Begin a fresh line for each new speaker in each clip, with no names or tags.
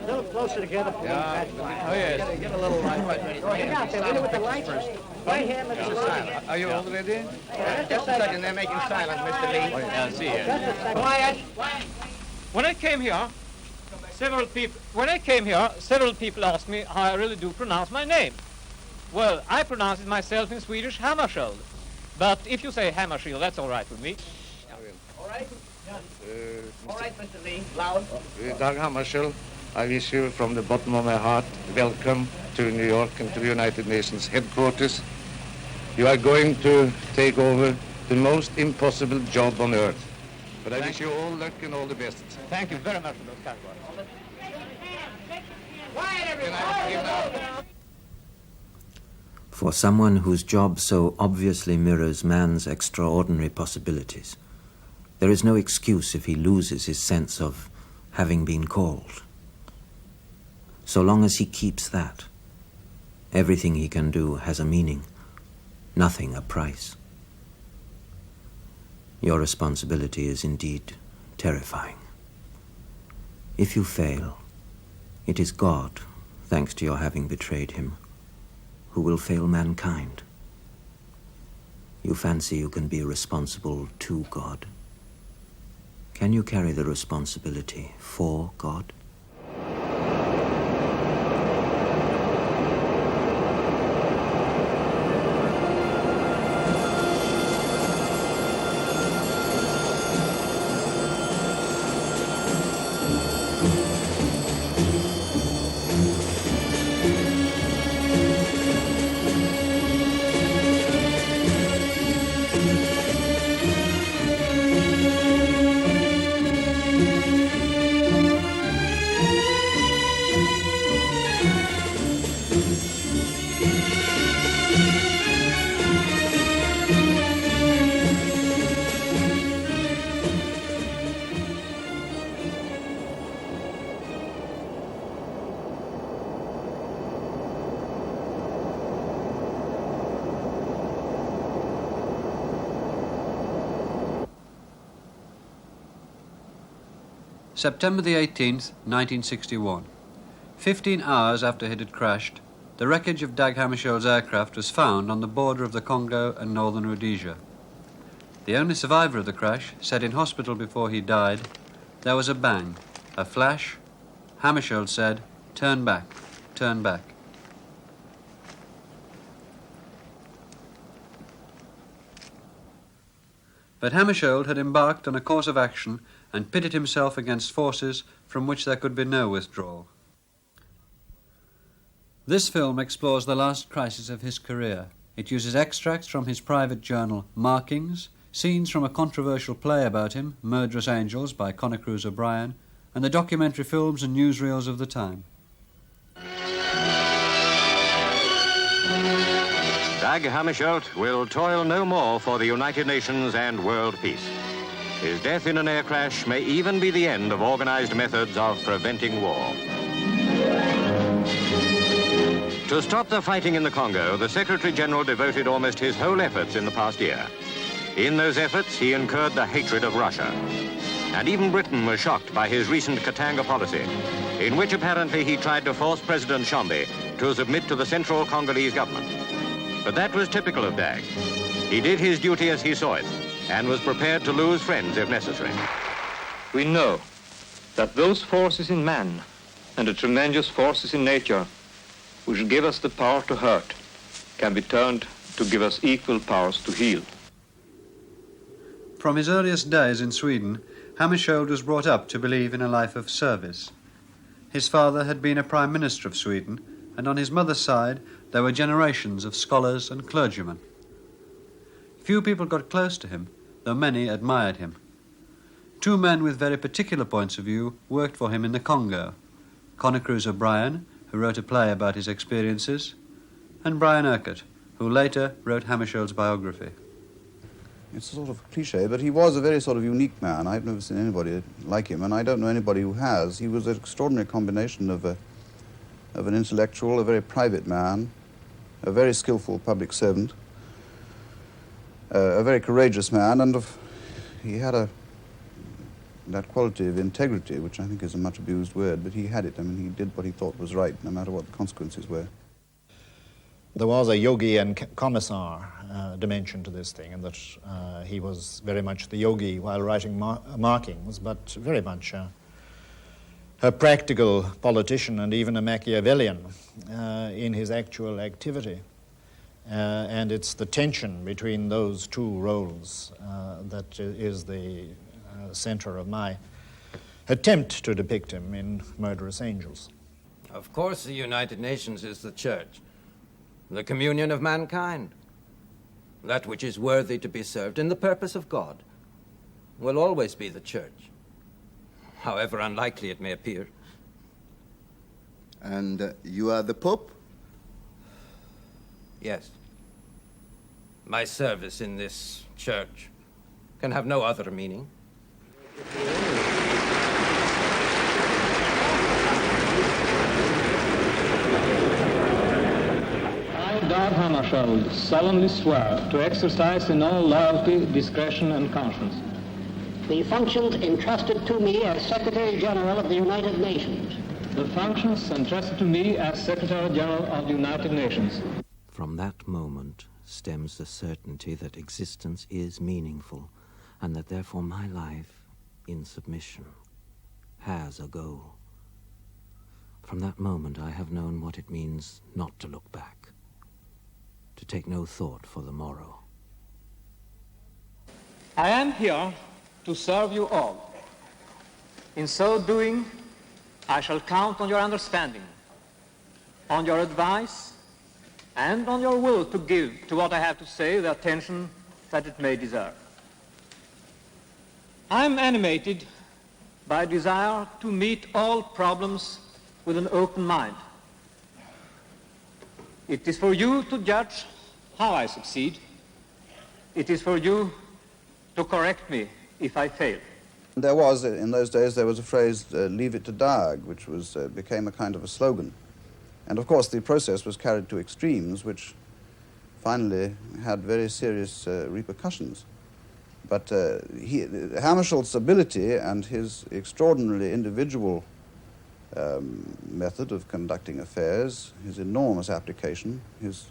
little closer together.
Yeah. Oh, yes.
Get a little light right there.
Hang out there, with the lights. Right here, Mr. Lee.
Are you all ready?
Just a second, they're making silence, Mr. Lee.
Oh, yeah, I see it.
Just a second.
Quiet.
When I came here, several people asked me how I really do pronounce my name. Well, I pronounce it myself in Swedish Hammarskjold. But if you say Hammarskjold, that's all right with me.
All right? All right, Mr. Lee. Loud.
Dag Hammarskjold, I wish you from the bottom of my heart welcome to New York and to the United Nations headquarters. You are going to take over the most impossible job on earth. But I wish you all luck and all the best.
Thank you very much for those kind words.
Quiet, everybody.
For someone whose job so obviously mirrors man's extraordinary possibilities, there is no excuse if he loses his sense of having been called. So long as he keeps that, everything he can do has a meaning, nothing a price. Your responsibility is indeed terrifying. If you fail, it is God, thanks to your having betrayed him, who will fail mankind. You fancy you can be responsible to God. Can you carry the responsibility for God?
September the 18th, 1961. 15 hours after it had crashed, the wreckage of Dag Hammarskjold's aircraft was found on the border of the Congo and northern Rhodesia. The only survivor of the crash said in hospital before he died, there was a bang, a flash. Hammarskjold said, "Turn back, turn back." But Hammarskjold had embarked on a course of action and pitted himself against forces from which there could be no withdrawal. This film explores the last crisis of his career. It uses extracts from his private journal, Markings, scenes from a controversial play about him, Murderous Angels by Conor O'Brien, and the documentary films and newsreels of the time.
Dag Hammarskjold will toil no more for the United Nations and world peace. His death in an air crash may even be the end of organized methods of preventing war. To stop the fighting in the Congo, the Secretary General devoted almost his whole efforts in the past year. In those efforts, he incurred the hatred of Russia. And even Britain was shocked by his recent Katanga policy, in which apparently he tried to force President Tshombe to submit to the central Congolese government. But that was typical of Dag. He did his duty as he saw it, and was prepared to lose friends if necessary.
We know that those forces in man and the tremendous forces in nature which give us the power to hurt can be turned to give us equal powers to heal.
From his earliest days in Sweden, Hammarskjold was brought up to believe in a life of service. His father had been a Prime Minister of Sweden, and on his mother's side there were generations of scholars and clergymen. Few people got close to him, though many admired him. Two men with very particular points of view worked for him in the Congo, Conor O'Brien, who wrote a play about his experiences, and Brian Urquhart, who later wrote Hammarskjold's biography.
It's a sort of cliche, but he was a very sort of unique man. I've never seen anybody like him, and I don't know anybody who has. He was an extraordinary combination of an intellectual, a very private man, a very skillful public servant, a very courageous man, and he had a that quality of integrity, which I think is a much abused word, but he had it. I mean, he did what he thought was right, no matter what the consequences were.
There was a yogi and commissar dimension to this thing, in that he was very much the yogi while writing markings, but very much a practical politician and even a Machiavellian in his actual activity. And it's the tension between those two roles that is the center of my attempt to depict him in Murderous Angels.
Of course, the United Nations is the church, the communion of mankind. That which is worthy to be served in the purpose of God will always be the church, however unlikely it may appear.
And you are the Pope?
Yes. My service in this church can have no other meaning.
I, Dag Hammarskjold, solemnly swear to exercise in all loyalty, discretion, and conscience
the functions entrusted to me as Secretary General of the United Nations.
The functions entrusted to me as Secretary General of the United Nations.
From that moment stems the certainty that existence is meaningful, and that therefore my life, in submission, has a goal. From that moment I have known what it means not to look back, to take no thought for the morrow.
I am here to serve you all. In so doing, I shall count on your understanding, on your advice, and on your will to give to what I have to say the attention that it may deserve. I am animated by a desire to meet all problems with an open mind. It is for you to judge how I succeed. It is for you to correct me if I fail.
There was, in those days, there was a phrase, leave it to Dag, which was, became a kind of a slogan. And of course the process was carried to extremes, which finally had very serious repercussions. But Hammarskjold's ability and his extraordinarily individual method of conducting affairs, his enormous application, his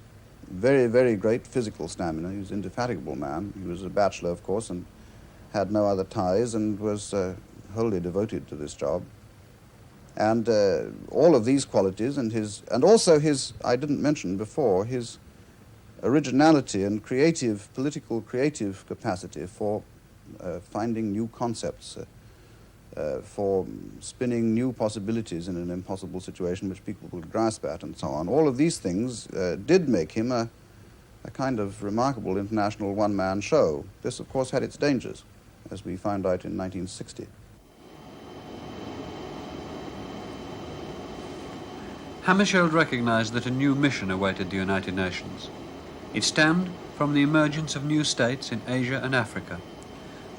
very, very great physical stamina. He was an indefatigable man. He was a bachelor, of course, and had no other ties, and was wholly devoted to this job. And all of these qualities, and also his, I didn't mention before, his originality and political creative capacity for finding new concepts, for spinning new possibilities in an impossible situation which people would grasp at, and so on. All of these things did make him a kind of remarkable international one-man show. This, of course, had its dangers, as we found out in 1960.
Hammarskjold recognized that a new mission awaited the United Nations. It stemmed from the emergence of new states in Asia and Africa.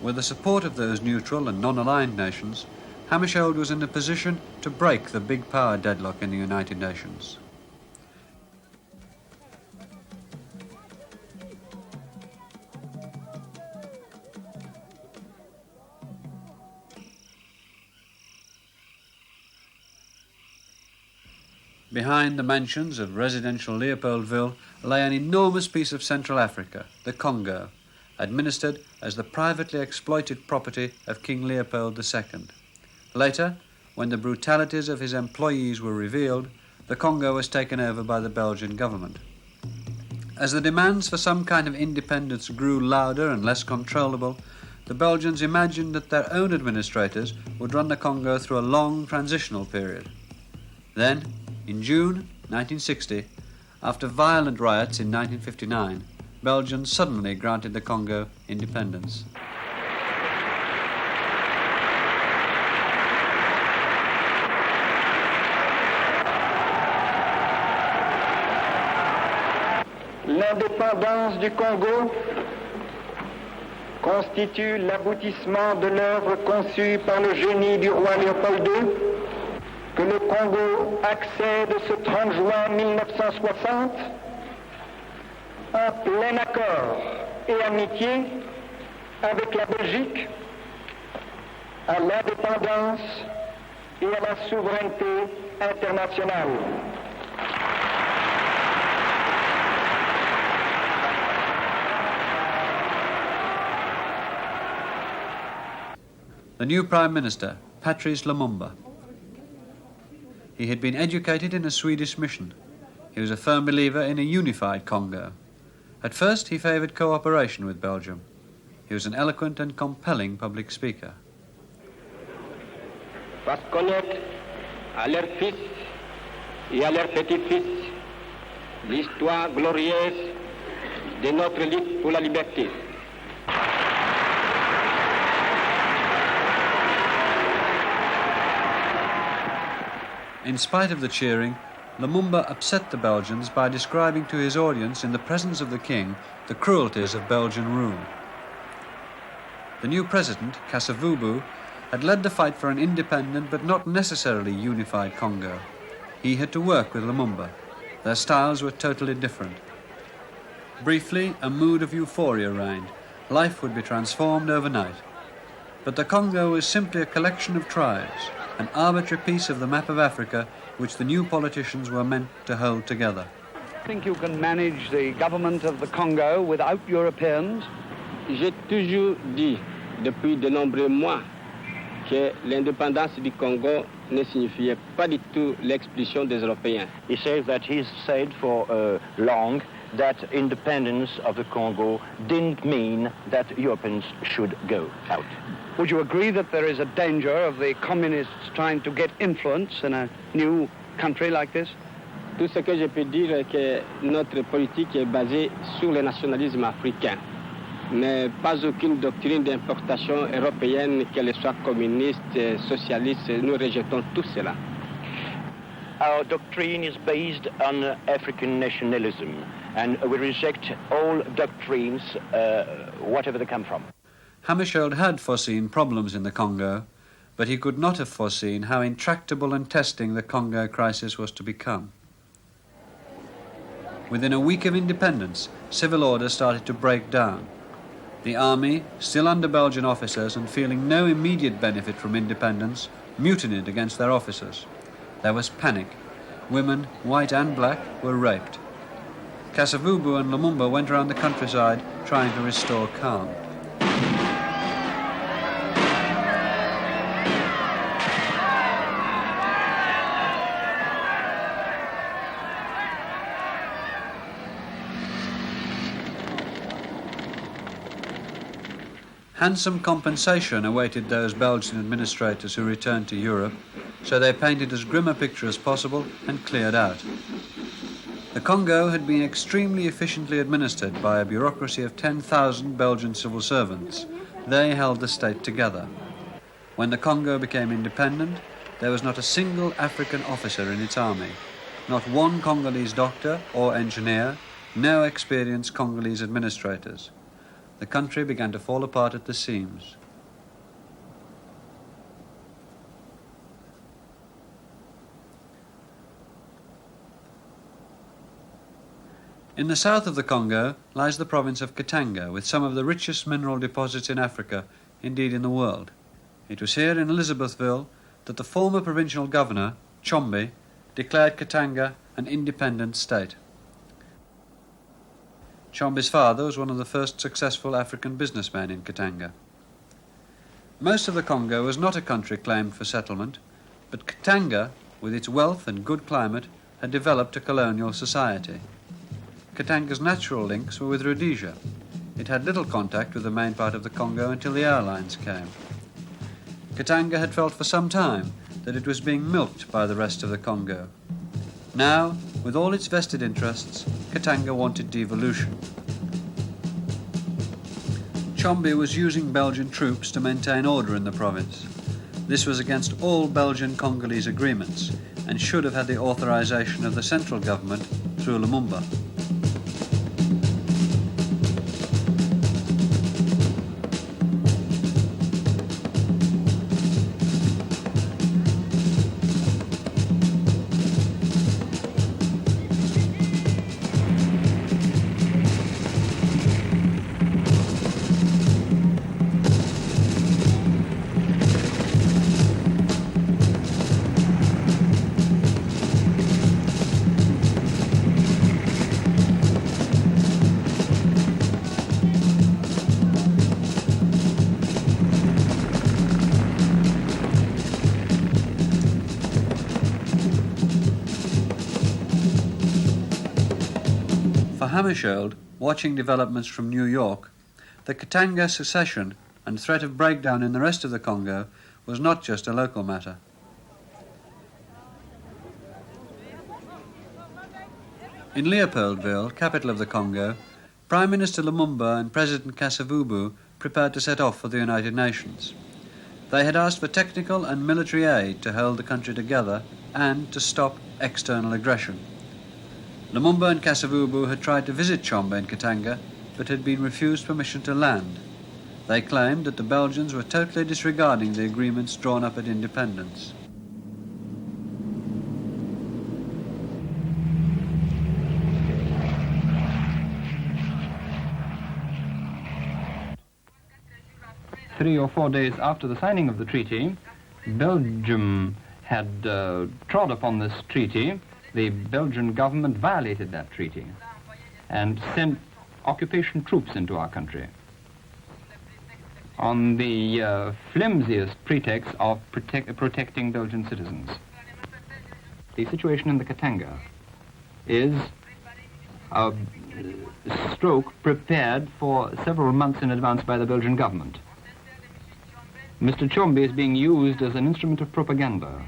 With the support of those neutral and non-aligned nations, Hammarskjold was in a position to break the big power deadlock in the United Nations. Behind the mansions of residential Leopoldville lay an enormous piece of Central Africa, the Congo, administered as the privately exploited property of King Leopold II. Later, when the brutalities of his employees were revealed, the Congo was taken over by the Belgian government. As the demands for some kind of independence grew louder and less controllable, the Belgians imagined that their own administrators would run the Congo through a long transitional period. Then, in June 1960, after violent riots in 1959, Belgium suddenly granted the Congo independence.
L'indépendance du Congo constitue l'aboutissement de l'œuvre conçue par le génie du roi Léopold II, que le Congo accède ce 30 juin 1960 en plein accord et amitié avec la Belgique à l'indépendance et à la souveraineté internationale.
The new Prime Minister, Patrice Lumumba. He had been educated in a Swedish mission. He was a firm believer in a unified Congo. At first, he favoured cooperation with Belgium. He was an eloquent and compelling public speaker.
Fasse connaître à leurs fils et à leurs petits-fils l'histoire glorieuse de notre lutte pour la liberté.
In spite of the cheering, Lumumba upset the Belgians by describing to his audience in the presence of the king the cruelties of Belgian rule. The new president, Kasavubu, had led the fight for an independent but not necessarily unified Congo. He had to work with Lumumba. Their styles were totally different. Briefly, a mood of euphoria reigned. Life would be transformed overnight. But the Congo was simply a collection of tribes, an arbitrary piece of the map of Africa which the new politicians were meant to hold together.
Think you can manage the government of the Congo without Europeans?
J'ai toujours dit, depuis de nombreux mois, que l'indépendance du Congo ne signifiait pas du tout l'expulsion des Européens.
He says that he's said for long that independence of the Congo didn't mean that Europeans should go out.
Would you agree that there is a danger of the communists trying to get influence in a new country like this?
Tout ce que je peux dire est que notre politique est basée sur le nationalisme africain, mais pas aucune doctrine d'importation européenne, qu'elle soit communiste, socialiste, nous rejetons tout cela.
Our doctrine is based on African nationalism, and we reject all doctrines, whatever they come from.
Hammarskjold had foreseen problems in the Congo, but he could not have foreseen how intractable and testing the Congo crisis was to become. Within a week of independence, civil order started to break down. The army, still under Belgian officers and feeling no immediate benefit from independence, mutinied against their officers. There was panic. Women, white and black, were raped. Kasavubu and Lumumba went around the countryside trying to restore calm. Handsome compensation awaited those Belgian administrators who returned to Europe, so they painted as grim a picture as possible and cleared out. The Congo had been extremely efficiently administered by a bureaucracy of 10,000 Belgian civil servants. They held the state together. When the Congo became independent, there was not a single African officer in its army, not one Congolese doctor or engineer, no experienced Congolese administrators. The country began to fall apart at the seams. In the south of the Congo lies the province of Katanga, with some of the richest mineral deposits in Africa, indeed in the world. It was here in Elizabethville that the former provincial governor, Chombi, declared Katanga an independent state. Chombi's father was one of the first successful African businessmen in Katanga. Most of the Congo was not a country claimed for settlement, but Katanga, with its wealth and good climate, had developed a colonial society. Katanga's natural links were with Rhodesia. It had little contact with the main part of the Congo until the airlines came. Katanga had felt for some time that it was being milked by the rest of the Congo. Now, with all its vested interests, Katanga wanted devolution. Chombi was using Belgian troops to maintain order in the province. This was against all Belgian-Congolese agreements and should have had the authorization of the central government through Lumumba. For Hammarskjold, watching developments from New York, the Katanga secession and threat of breakdown in the rest of the Congo was not just a local matter. In Leopoldville, capital of the Congo, Prime Minister Lumumba and President Kasavubu prepared to set off for the United Nations. They had asked for technical and military aid to hold the country together and to stop external aggression. Lumumba and Kasavubu had tried to visit Chombe in Katanga, but had been refused permission to land. They claimed that the Belgians were totally disregarding the agreements drawn up at independence.
Three or 4 days after the signing of the treaty, Belgium had trod upon this treaty. The Belgian government violated that treaty and sent occupation troops into our country on the flimsiest pretext of protecting Belgian citizens. The situation in the Katanga is a stroke prepared for several months in advance by the Belgian government. Mr. Chombe is being used as an instrument of propaganda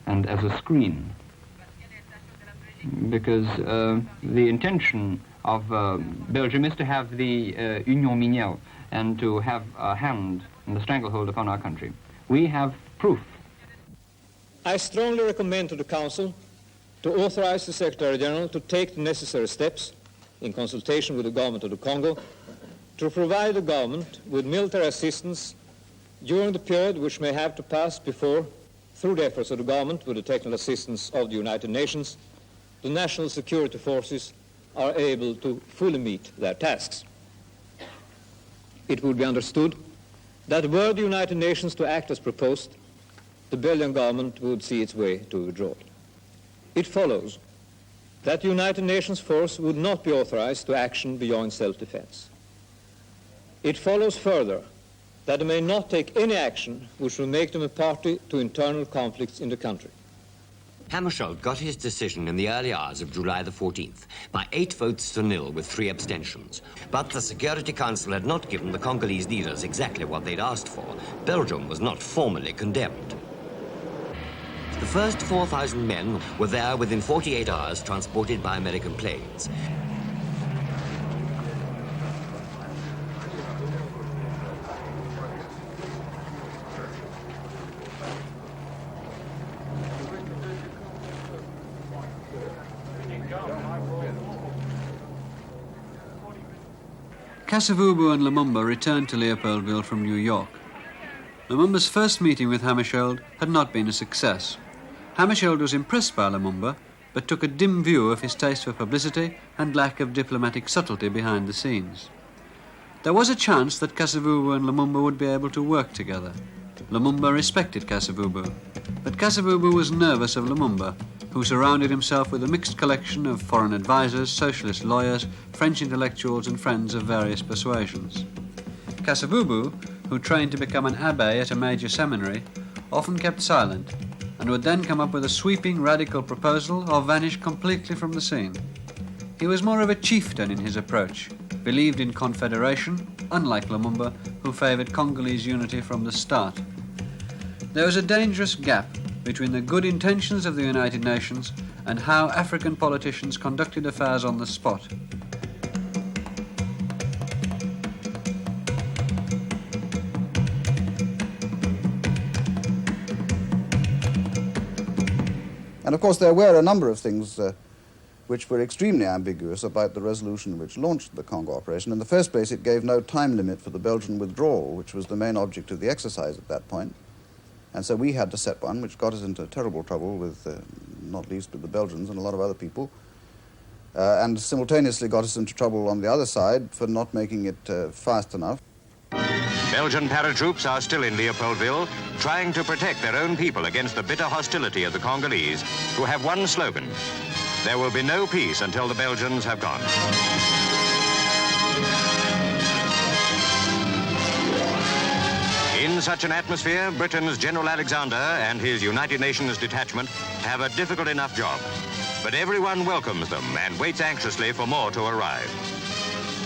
and as a screen, because the intention of Belgium is to have the Union Minière and to have a hand in the stranglehold upon our country. We have proof.
I strongly recommend to the Council to authorize the Secretary General to take the necessary steps in consultation with the government of the Congo to provide the government with military assistance during the period which may have to pass before, through the efforts of the government with the technical assistance of the United Nations, the national security forces are able to fully meet their tasks. It would be understood that were the United Nations to act as proposed, the Belgian government would see its way to withdrawal. It follows that the United Nations force would not be authorized to action beyond self-defense. It follows further that they may not take any action which will make them a party to internal conflicts in the country.
Hammarskjold got his decision in the early hours of July the 14th by 8 votes to 0 with 3 abstentions. But the Security Council had not given the Congolese leaders exactly what they'd asked for. Belgium was not formally condemned. The first 4,000 men were there within 48 hours, transported by American planes.
Kasavubu and Lumumba returned to Leopoldville from New York. Lumumba's first meeting with Hammarskjold had not been a success. Hammarskjold was impressed by Lumumba, but took a dim view of his taste for publicity and lack of diplomatic subtlety behind the scenes. There was a chance that Kasavubu and Lumumba would be able to work together. Lumumba respected Kasavubu, but Kasavubu was nervous of Lumumba, who surrounded himself with a mixed collection of foreign advisors, socialist lawyers, French intellectuals and friends of various persuasions. Kasavubu, who trained to become an abbé at a major seminary, often kept silent and would then come up with a sweeping radical proposal or vanish completely from the scene. He was more of a chieftain in his approach, believed in confederation, unlike Lumumba, who favoured Congolese unity from the start. There was a dangerous gap between the good intentions of the United Nations and how African politicians conducted affairs on the spot.
And of course there were a number of things which were extremely ambiguous about the resolution which launched the Congo operation. In the first place, it gave no time limit for the Belgian withdrawal, which was the main object of the exercise at that point. And so we had to set one, which got us into terrible trouble with, not least with the Belgians and a lot of other people, and simultaneously got us into trouble on the other side for not making it fast enough.
Belgian paratroops are still in Leopoldville, trying to protect their own people against the bitter hostility of the Congolese, who have one slogan: there will be no peace until the Belgians have gone. In In such an atmosphere, Britain's General Alexander and his United Nations detachment have a difficult enough job. But everyone welcomes them and waits anxiously for more to arrive.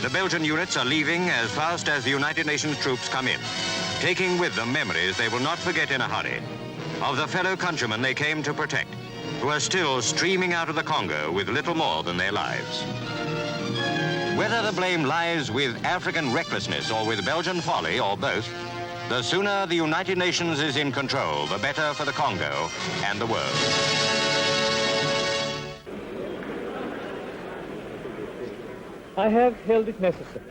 The Belgian units are leaving as fast as the United Nations troops come in, taking with them memories they will not forget in a hurry of the fellow countrymen they came to protect, who are still streaming out of the Congo with little more than their lives. Whether the blame lies with African recklessness or with Belgian folly or both, the sooner the United Nations is in control, the better for the Congo and the world.
I have held it necessary,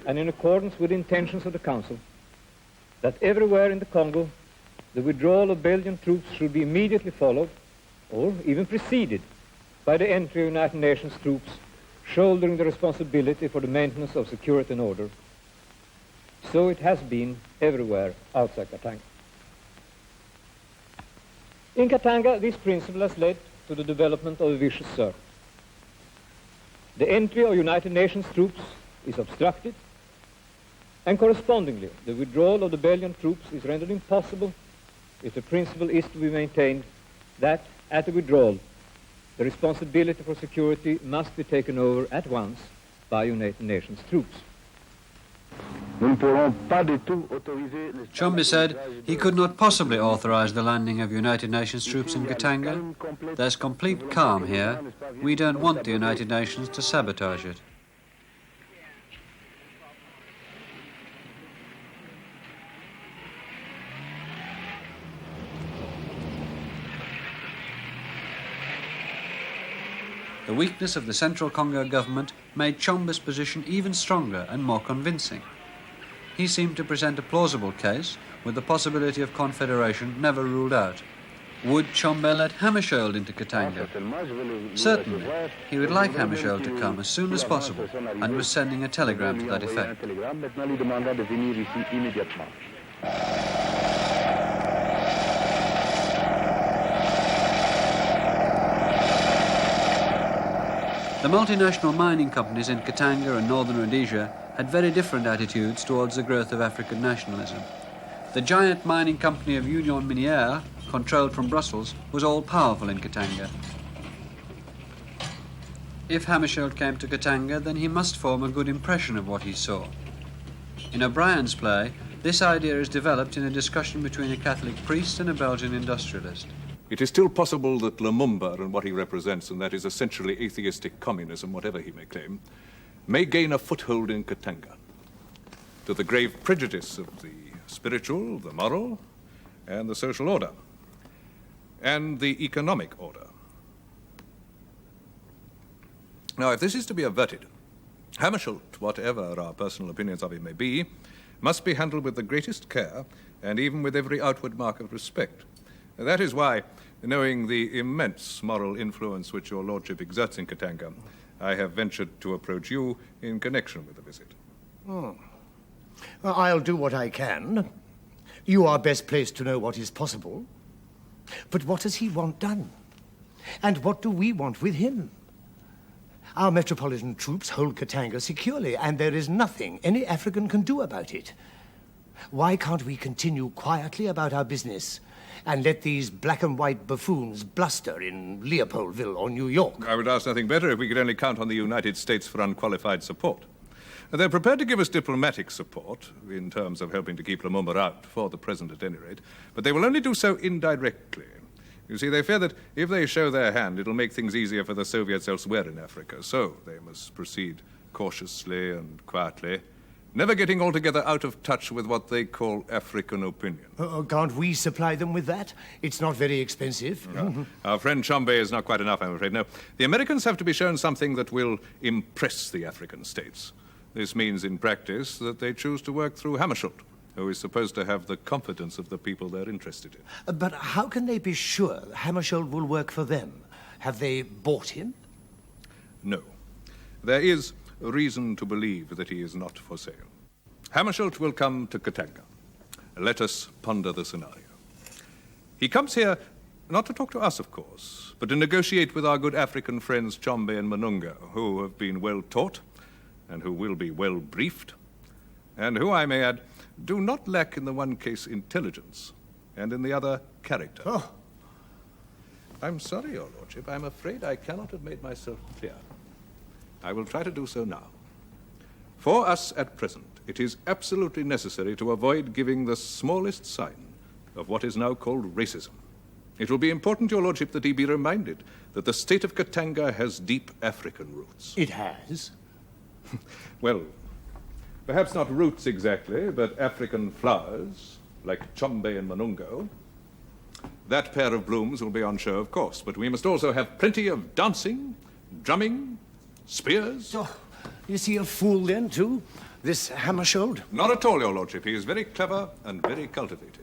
and in accordance with the intentions of the Council, that everywhere in the Congo, the withdrawal of Belgian troops should be immediately followed, or even preceded, by the entry of United Nations troops shouldering the responsibility for the maintenance of security and order. So it has been everywhere outside Katanga. In Katanga, this principle has led to the development of a vicious circle. The entry of United Nations troops is obstructed, and correspondingly, the withdrawal of the Belgian troops is rendered impossible if the principle is to be maintained that, at the withdrawal, the responsibility for security must be taken over at once by United Nations troops.
Chombe said he could not possibly authorize the landing of United Nations troops in Katanga. There's complete calm here. We don't want the United Nations to sabotage it. The weakness of the Central Congo government made Chombe's position even stronger and more convincing. He seemed to present a plausible case, with the possibility of confederation never ruled out. Would Chombe let Hammarskjold into Katanga? Certainly. He would like Hammarskjold to come as soon as possible, and was sending a telegram to that effect. The multinational mining companies in Katanga and northern Rhodesia had very different attitudes towards the growth of African nationalism. The giant mining company of Union Minière, controlled from Brussels, was all-powerful in Katanga. If Hammarskjold came to Katanga, then he must form a good impression of what he saw. In O'Brien's play, this idea is developed in a discussion between a Catholic priest and a Belgian industrialist.
It is still possible that Lumumba and what he represents, and that is essentially atheistic communism, whatever he may claim, may gain a foothold in Katanga, to the grave prejudice of the spiritual, the moral, and the social order, and the economic order. Now, if this is to be averted, Hammarskjold, whatever our personal opinions of him may be, must be handled with the greatest care, and even with every outward mark of respect. That is why, knowing the immense moral influence which your lordship exerts in Katanga, I have ventured to approach you in connection with the visit.
Well, I'll do what I can. You are best placed to know what is possible. But what does he want done? And what do we want with him? Our metropolitan troops hold Katanga securely, and there is nothing any African can do about it. Why can't we continue quietly about our business and let these black and white buffoons bluster in Leopoldville or New York?
I would ask nothing better if we could only count on the United States for unqualified support. They're prepared to give us diplomatic support, in terms of helping to keep Lumumba out, for the present at any rate, but they will only do so indirectly. You see, they fear that if they show their hand, it'll make things easier for the Soviets elsewhere in Africa, so they must proceed cautiously and quietly, never getting altogether out of touch with what they call African opinion.
Can't we supply them with that? It's not very expensive.
Our friend Chombe is not quite enough, I'm afraid. No, the Americans have to be shown something that will impress the African states. This means, in practice, that they choose to work through Hammarskjold, who is supposed to have the confidence of the people they're interested in.
But how can they be sure Hammarskjold will work for them? Have they bought him?
No. There is reason to believe that he is not for sale. Hammarskjold will come to Katanga. Let us ponder the scenario. He comes here not to talk to us, of course, but to negotiate with our good African friends Chombe and Manunga, who have been well taught and who will be well briefed, and who, I may add, do not lack in the one case intelligence, and in the other character.
Oh.
I'm sorry, Your Lordship. I'm afraid I cannot have made myself clear. I will try to do so now. For us at present, it is absolutely necessary to avoid giving the smallest sign of what is now called racism. It will be important, Your Lordship, that he be reminded that the state of Katanga has deep African roots.
It has?
Well, perhaps not roots exactly, but African flowers, like Chombe and Manungo. That pair of blooms will be on show, of course, but we must also have plenty of dancing, drumming, spears.
Oh, is he a fool then, too, this Hammarskjold?
Not at all, Your Lordship. He is very clever and very cultivated.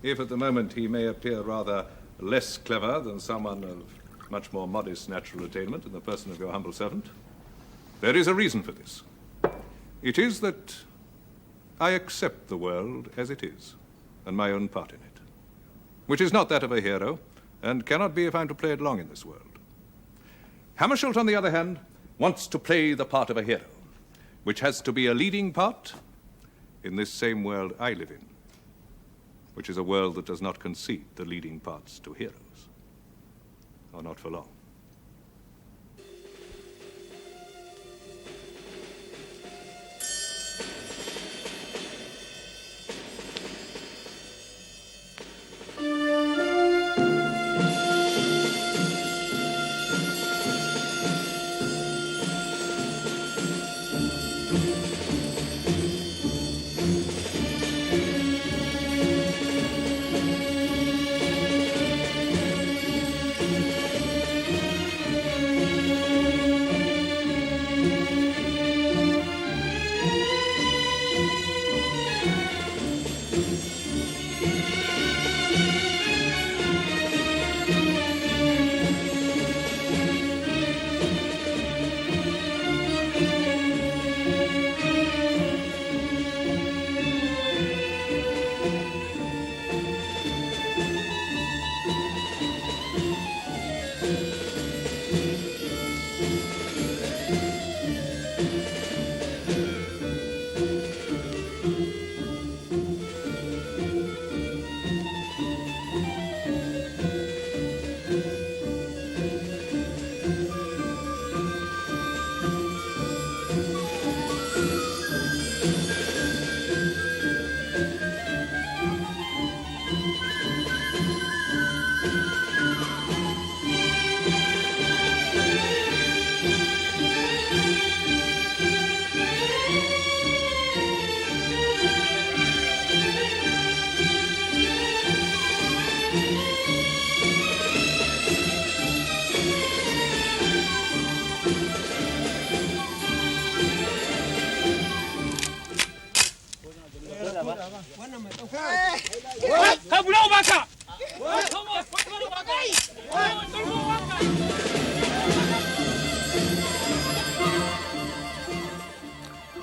If at the moment he may appear rather less clever than someone of much more modest natural attainment in the person of your humble servant, there is a reason for this. It is that I accept the world as it is, and my own part in it, which is not that of a hero, and cannot be if I'm to play it long in this world. Hammarskjold, on the other hand, wants to play the part of a hero, which has to be a leading part in this same world I live in, which is a world that does not concede the leading parts to heroes, or not for long.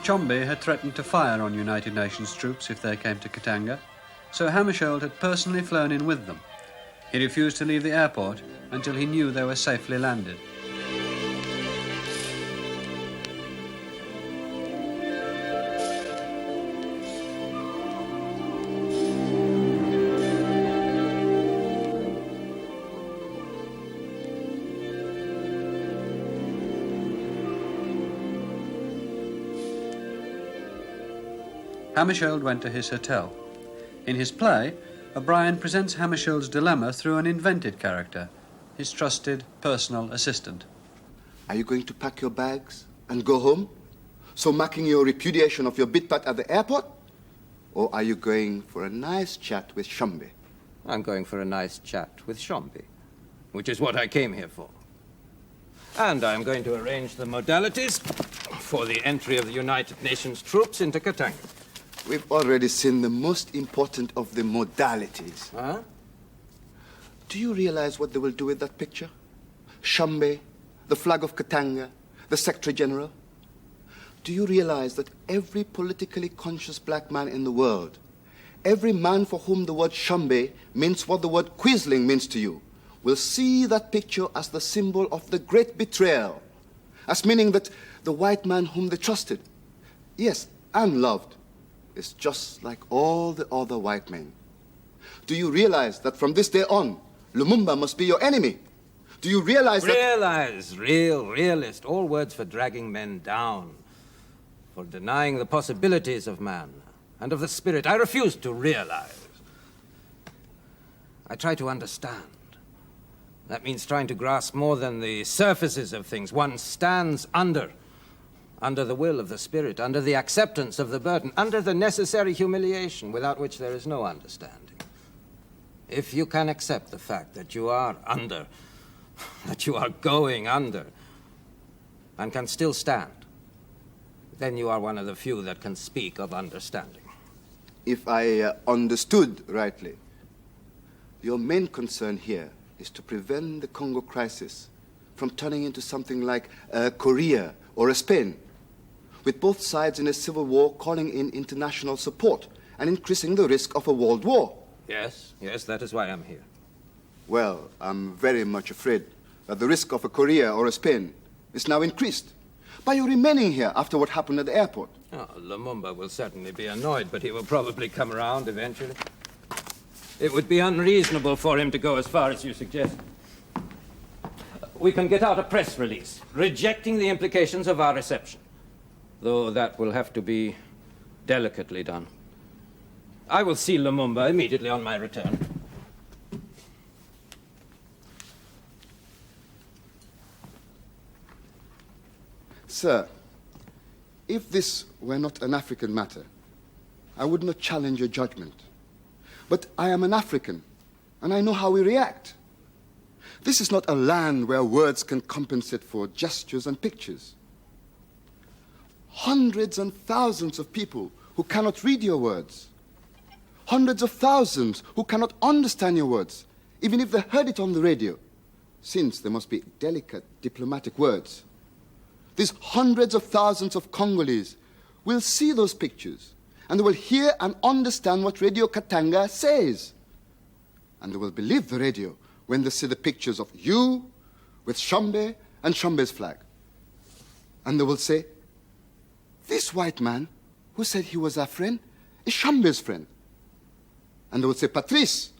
Chombe had threatened to fire on United Nations troops if they came to Katanga, so Hammarskjold had personally flown in with them. He refused to leave the airport until he knew they were safely landed. Hammarskjold went to his hotel. In his play, O'Brien presents Hammarskjold's dilemma through an invented character, his trusted personal assistant.
Are you going to pack your bags and go home? So marking your repudiation of your bit part at the airport? Or are you going for a nice chat with Chombe?
I'm going for a nice chat with Chombe, which is what I came here for. And I'm going to arrange the modalities for the entry of the United Nations troops into Katanga.
We've already seen the most important of the modalities.
Huh?
Do you realize what they will do with that picture? Chombe, the flag of Katanga, the Secretary General. Do you realize that every politically conscious black man in the world, every man for whom the word Chombe means what the word Quisling means to you, will see that picture as the symbol of the great betrayal, as meaning that the white man whom they trusted, yes, and loved, is just like all the other white men. Do you realize that from this day on, Lumumba must be your enemy? Do you realize that...
Realize, realist, all words for dragging men down, for denying the possibilities of man and of the spirit. I refuse to realize. I try to understand. That means trying to grasp more than the surfaces of things. One stands under the will of the spirit, under the acceptance of the burden, under the necessary humiliation, without which there is no understanding. If you can accept the fact that you are under, that you are going under, and can still stand, then you are one of the few that can speak of understanding.
If I understood rightly, your main concern here is to prevent the Congo crisis from turning into something like a Korea or a Spain, with both sides in a civil war calling in international support and increasing the risk of a world war.
Yes, that is why I'm here.
Well, I'm very much afraid that the risk of a Korea or a Spain is now increased by you remaining here after what happened at the airport.
Oh, Lumumba will certainly be annoyed, but he will probably come around eventually. It would be unreasonable for him to go as far as you suggest. We can get out a press release rejecting the implications of our reception, though that will have to be delicately done. I will see Lumumba immediately on my return.
Sir, if this were not an African matter, I would not challenge your judgment. But I am an African, and I know how we react. This is not a land where words can compensate for gestures and pictures. Hundreds and thousands of people who cannot read your words. Hundreds of thousands who cannot understand your words, even if they heard it on the radio, since they must be delicate diplomatic words. These hundreds of thousands of Congolese will see those pictures, and they will hear and understand what Radio Katanga says. And they will believe the radio when they see the pictures of you with Shambe and Shambe's flag. And they will say, this white man who said he was our friend is Shambe's friend. And they will say, Patrice,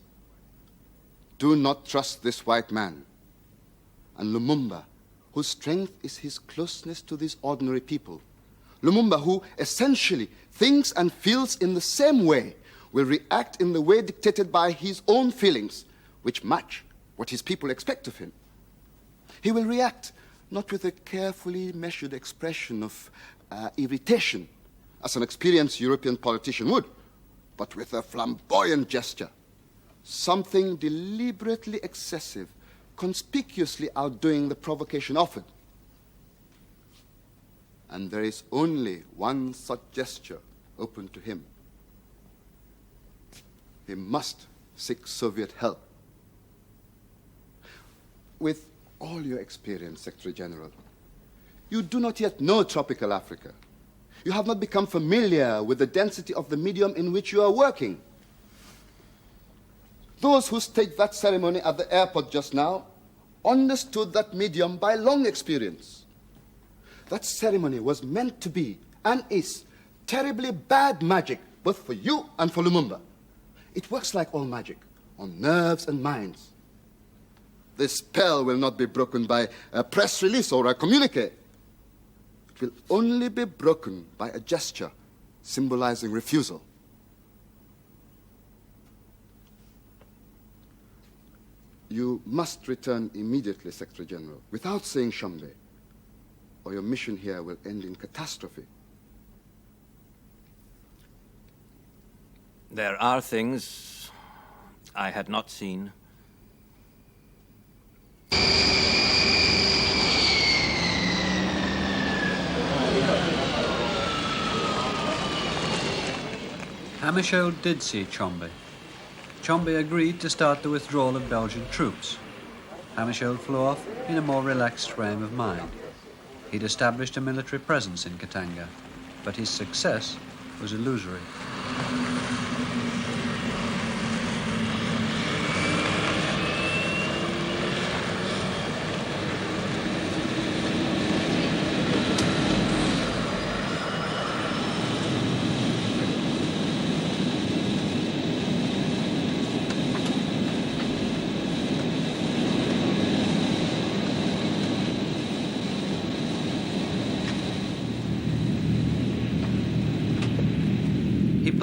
do not trust this white man. And Lumumba, whose strength is his closeness to these ordinary people, Lumumba, who essentially thinks and feels in the same way, will react in the way dictated by his own feelings, which match what his people expect of him. He will react not with a carefully measured expression of irritation, as an experienced European politician would, but with a flamboyant gesture, something deliberately excessive, conspicuously outdoing the provocation offered. And there is only one such gesture open to him. He must seek Soviet help. With all your experience, Secretary General, you do not yet know tropical Africa. You have not become familiar with the density of the medium in which you are working. Those who staged that ceremony at the airport just now understood that medium by long experience. That ceremony was meant to be, and is, terribly bad magic, both for you and for Lumumba. It works like all magic, on nerves and minds. This spell will not be broken by a press release or a communique. It will only be broken by a gesture symbolizing refusal. You must return immediately, Secretary General, without saying Shambe, or your mission here will end in catastrophe.
There are things I had not seen.
Hammarskjold did see Chombe. Chombe agreed to start the withdrawal of Belgian troops. Hammarskjold flew off in a more relaxed frame of mind. He'd established a military presence in Katanga, but his success was illusory.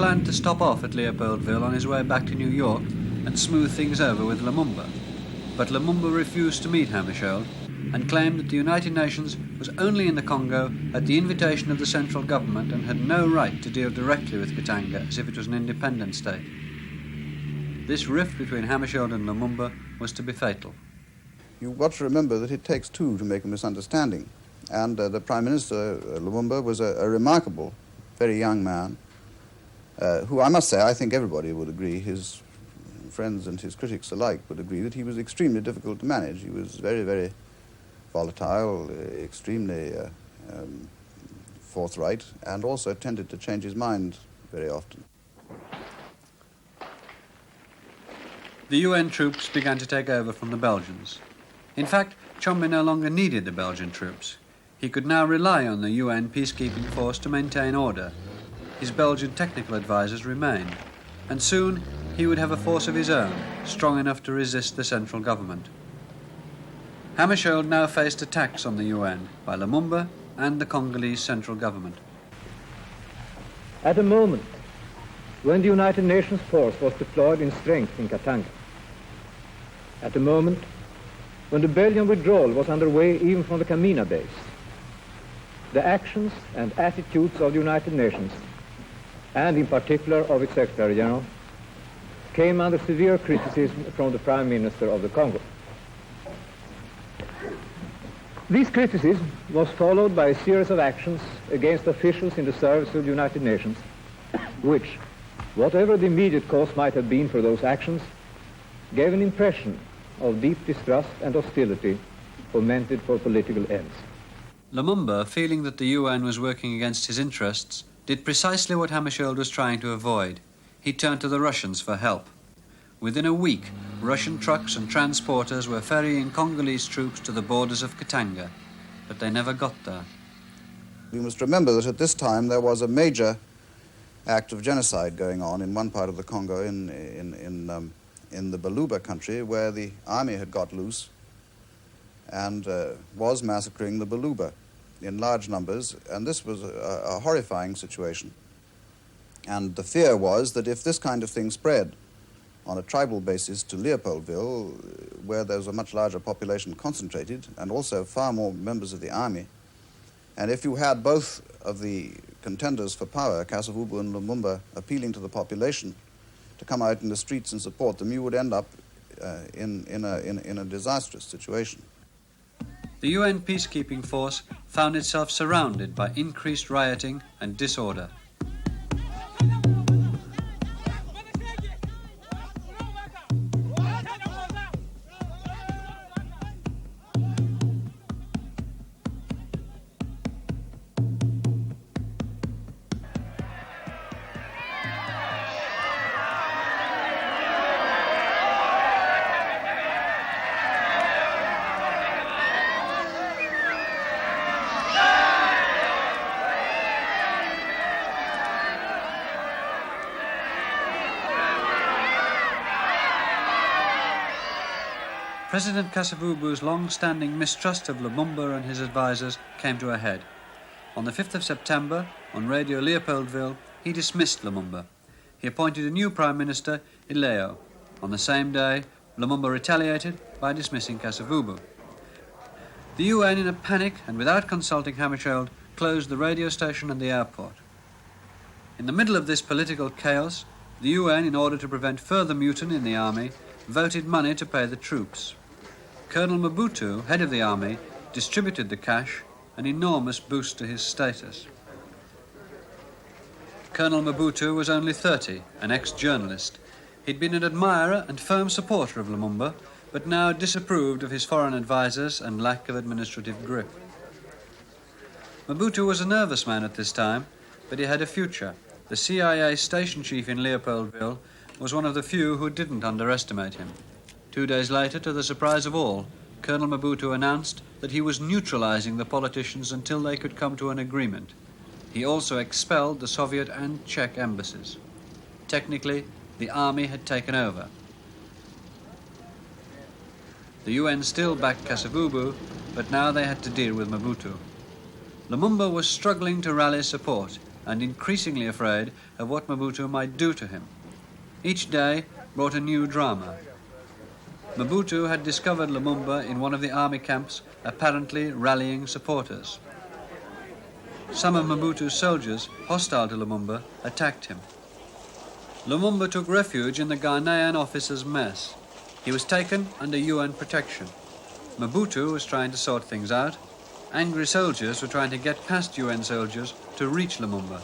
planned to stop off at Leopoldville on his way back to New York and smooth things over with Lumumba. But Lumumba refused to meet Hammarskjold and claimed that the United Nations was only in the Congo at the invitation of the central government and had no right to deal directly with Katanga as if it was an independent state. This rift between Hammarskjold and Lumumba was to be fatal.
You've got to remember that it takes two to make a misunderstanding. And the Prime Minister, Lumumba, was a remarkable, very young man, who I must say, I think everybody would agree, his friends and his critics alike would agree, that he was extremely difficult to manage. He was very, very volatile, extremely forthright, and also tended to change his mind very often.
The UN troops began to take over from the Belgians. In fact, Tshombe no longer needed the Belgian troops. He could now rely on the UN peacekeeping force to maintain order. His Belgian technical advisors remained, and soon he would have a force of his own, strong enough to resist the central government. Hammarskjold now faced attacks on the UN by Lumumba and the Congolese central government.
At a moment when the United Nations force was deployed in strength in Katanga, at a moment when the Belgian withdrawal was underway even from the Kamina base, the actions and attitudes of the United Nations, and in particular of its Secretary General, came under severe criticism from the Prime Minister of the Congo. This criticism was followed by a series of actions against officials in the service of the United Nations, which, whatever the immediate cause might have been for those actions, gave an impression of deep distrust and hostility fomented for political ends.
Lumumba, feeling that the UN was working against his interests, did precisely what Hammarskjold was trying to avoid. He turned to the Russians for help. Within a week, Russian trucks and transporters were ferrying Congolese troops to the borders of Katanga, but they never got there.
We must remember that at this time there was a major act of genocide going on in one part of the Congo, in the Baluba country, where the army had got loose and was massacring the Baluba in large numbers, and this was a horrifying situation. And the fear was that if this kind of thing spread on a tribal basis to Leopoldville, where there was a much larger population concentrated, and also far more members of the army, and if you had both of the contenders for power, Kasavubu and Lumumba, appealing to the population to come out in the streets and support them, you would end up in a disastrous situation.
The UN peacekeeping force found itself surrounded by increased rioting and disorder. President Kasavubu's long-standing mistrust of Lumumba and his advisors came to a head. On the 5th of September, on Radio Leopoldville, he dismissed Lumumba. He appointed a new Prime Minister, Ileo. On the same day, Lumumba retaliated by dismissing Kasavubu. The UN, in a panic and without consulting Hammarskjold, closed the radio station and the airport. In the middle of this political chaos, the UN, in order to prevent further mutiny in the army, voted money to pay the troops. Colonel Mobutu, head of the army, distributed the cash, an enormous boost to his status. Colonel Mobutu was only 30, an ex-journalist. He'd been an admirer and firm supporter of Lumumba, but now disapproved of his foreign advisors and lack of administrative grip. Mobutu was a nervous man at this time, but he had a future. The CIA station chief in Leopoldville was one of the few who didn't underestimate him. 2 days later, to the surprise of all, Colonel Mobutu announced that he was neutralizing the politicians until they could come to an agreement. He also expelled the Soviet and Czech embassies. Technically, the army had taken over. The UN still backed Kasavubu, but now they had to deal with Mobutu. Lumumba was struggling to rally support. and increasingly afraid of what Mobutu might do to him. Each day brought a new drama. Mobutu had discovered Lumumba in one of the army camps, apparently rallying supporters. Some of Mobutu's soldiers, hostile to Lumumba, attacked him. Lumumba took refuge in the Ghanaian officer's mess. He was taken under UN protection. Mobutu was trying to sort things out. Angry soldiers were trying to get past UN soldiers to reach Lumumba.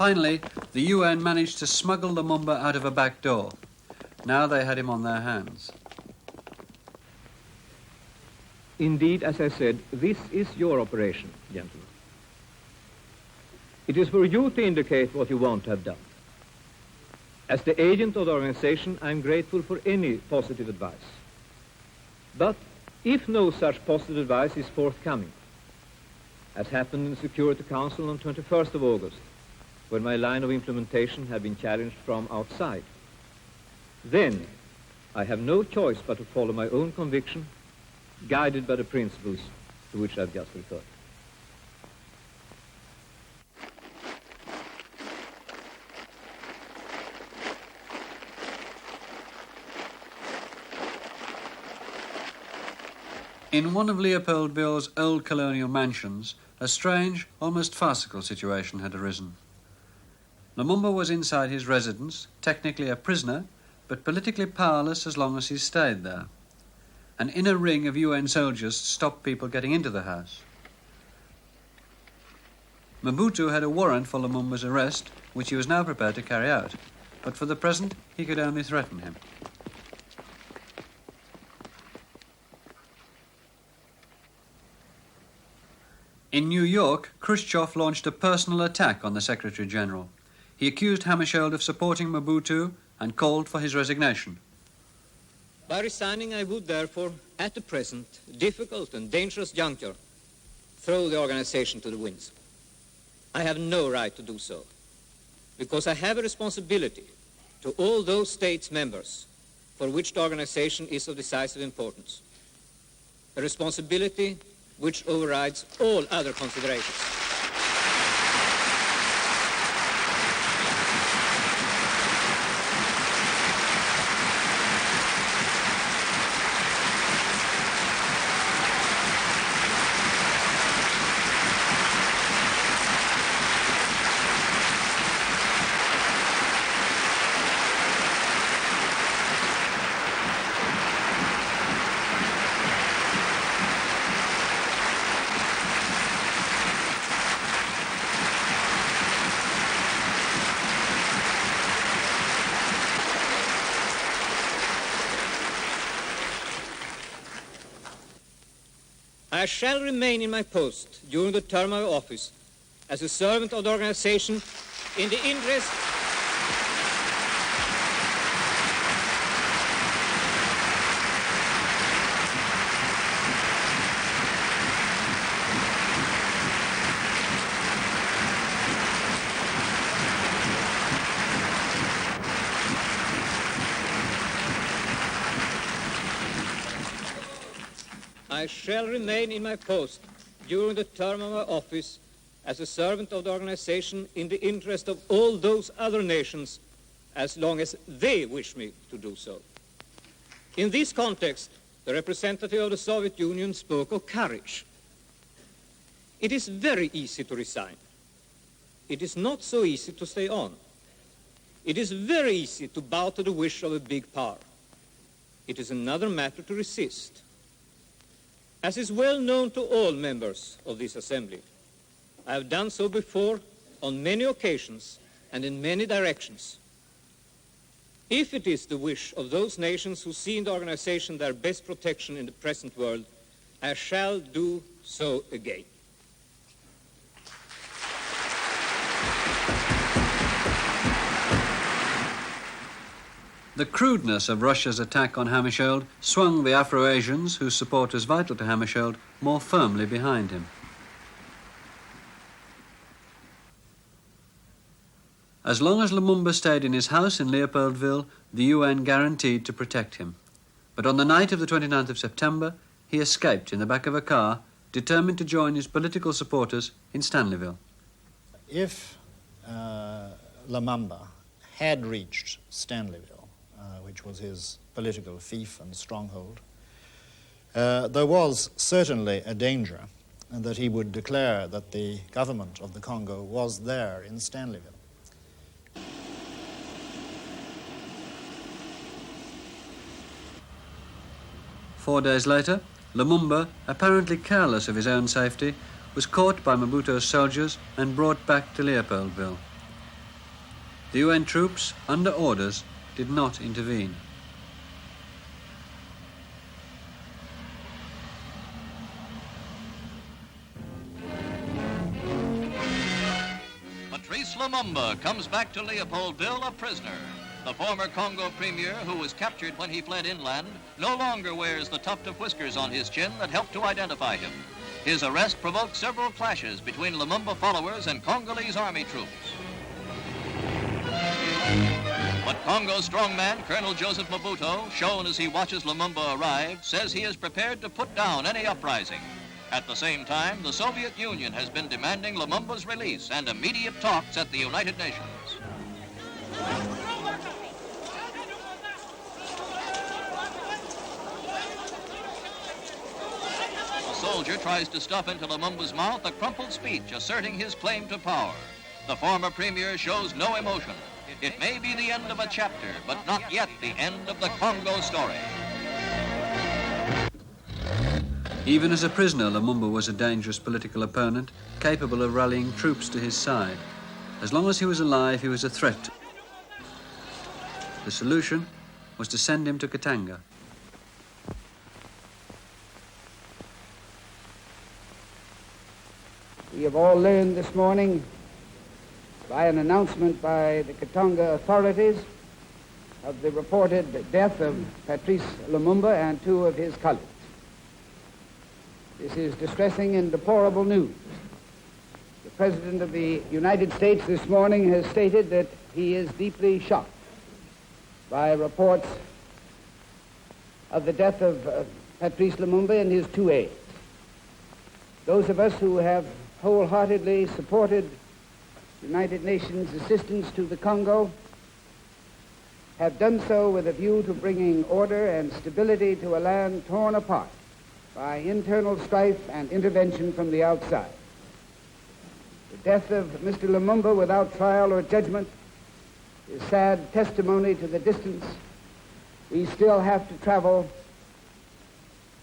Finally, the UN managed to smuggle Lumumba out of a back door. Now they had him on their hands.
Indeed, as I said, this is your operation, gentlemen. It is for you to indicate what you want to have done. As the agent of the organization, I'm grateful for any positive advice. But if no such positive advice is forthcoming, as happened in the Security Council on 21st of August, when my line of implementation had been challenged from outside, then I have no choice but to follow my own conviction, guided by the principles to which I've just referred.
In one of Leopoldville's old colonial mansions, a strange, almost farcical situation had arisen. Lumumba was inside his residence, technically a prisoner, but politically powerless as long as he stayed there. An inner ring of UN soldiers stopped people getting into the house. Mobutu had a warrant for Lumumba's arrest, which he was now prepared to carry out, but for the present he could only threaten him. In New York, Khrushchev launched a personal attack on the Secretary General. He accused Hammarskjold of supporting Mobutu and called for his resignation.
By resigning, I would therefore, at the present difficult and dangerous juncture, throw the organization to the winds. I have no right to do so, because I have a responsibility to all those states members for which the organization is of decisive importance. A responsibility which overrides all other considerations. I shall remain in my post during the term of office as a servant of the organization in the interest I shall remain in my post during the term of my office as a servant of the organization in the interest of all those other nations as long as they wish me to do so. In this context, the representative of the Soviet Union spoke of courage. It is very easy to resign. It is not so easy to stay on. It is very easy to bow to the wish of a big power. It is another matter to resist. As is well known to all members of this assembly, I have done so before on many occasions and in many directions. If it is the wish of those nations who see in the organization their best protection in the present world, I shall do so again.
The crudeness of Russia's attack on Hammarskjold swung the Afro-Asians, whose support was vital to Hammarskjold, more firmly behind him. As long as Lumumba stayed in his house in Leopoldville, the UN guaranteed to protect him. But on the night of the 29th of September, he escaped in the back of a car, determined to join his political supporters in Stanleyville.
If Lumumba had reached Stanleyville, which was his political fief and stronghold, there was certainly a danger that he would declare that the government of the Congo was there in Stanleyville.
Four days later, Lumumba, apparently careless of his own safety, was caught by Mobutu's soldiers and brought back to Leopoldville. The UN troops, under orders, did not intervene.
Patrice Lumumba comes back to Leopoldville a prisoner. The former Congo premier, who was captured when he fled inland, no longer wears the tuft of whiskers on his chin that helped to identify him. His arrest provoked several clashes between Lumumba followers and Congolese army troops. But Congo's strongman, Colonel Joseph Mobutu, shown as he watches Lumumba arrive, says he is prepared to put down any uprising. At the same time, the Soviet Union has been demanding Lumumba's release and immediate talks at the United Nations. A soldier tries to stuff into Lumumba's mouth a crumpled speech asserting his claim to power. The former premier shows no emotion. It may be the end of a chapter, but not yet the end of the Congo story.
Even as a prisoner, Lumumba was a dangerous political opponent, capable of rallying troops to his side. As long as he was alive, he was a threat. The solution was to send him to Katanga.
We have all learned this morning by an announcement by the Katanga authorities of the reported death of Patrice Lumumba and two of his colleagues. This is distressing and deplorable news. The President of the United States this morning has stated that he is deeply shocked by reports of the death of Patrice Lumumba and his two aides. Those of us who have wholeheartedly supported United Nations assistance to the Congo have done so with a view to bringing order and stability to a land torn apart by internal strife and intervention from the outside. The death of Mr. Lumumba without trial or judgment is sad testimony to the distance we still have to travel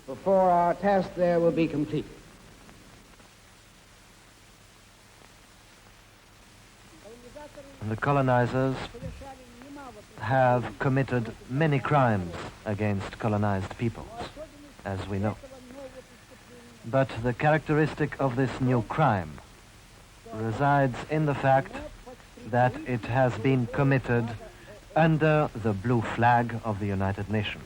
before our task there will be completed.
The colonizers have committed many crimes against colonized peoples, as we know. But the characteristic of this new crime resides in the fact that it has been committed under the blue flag of the United Nations.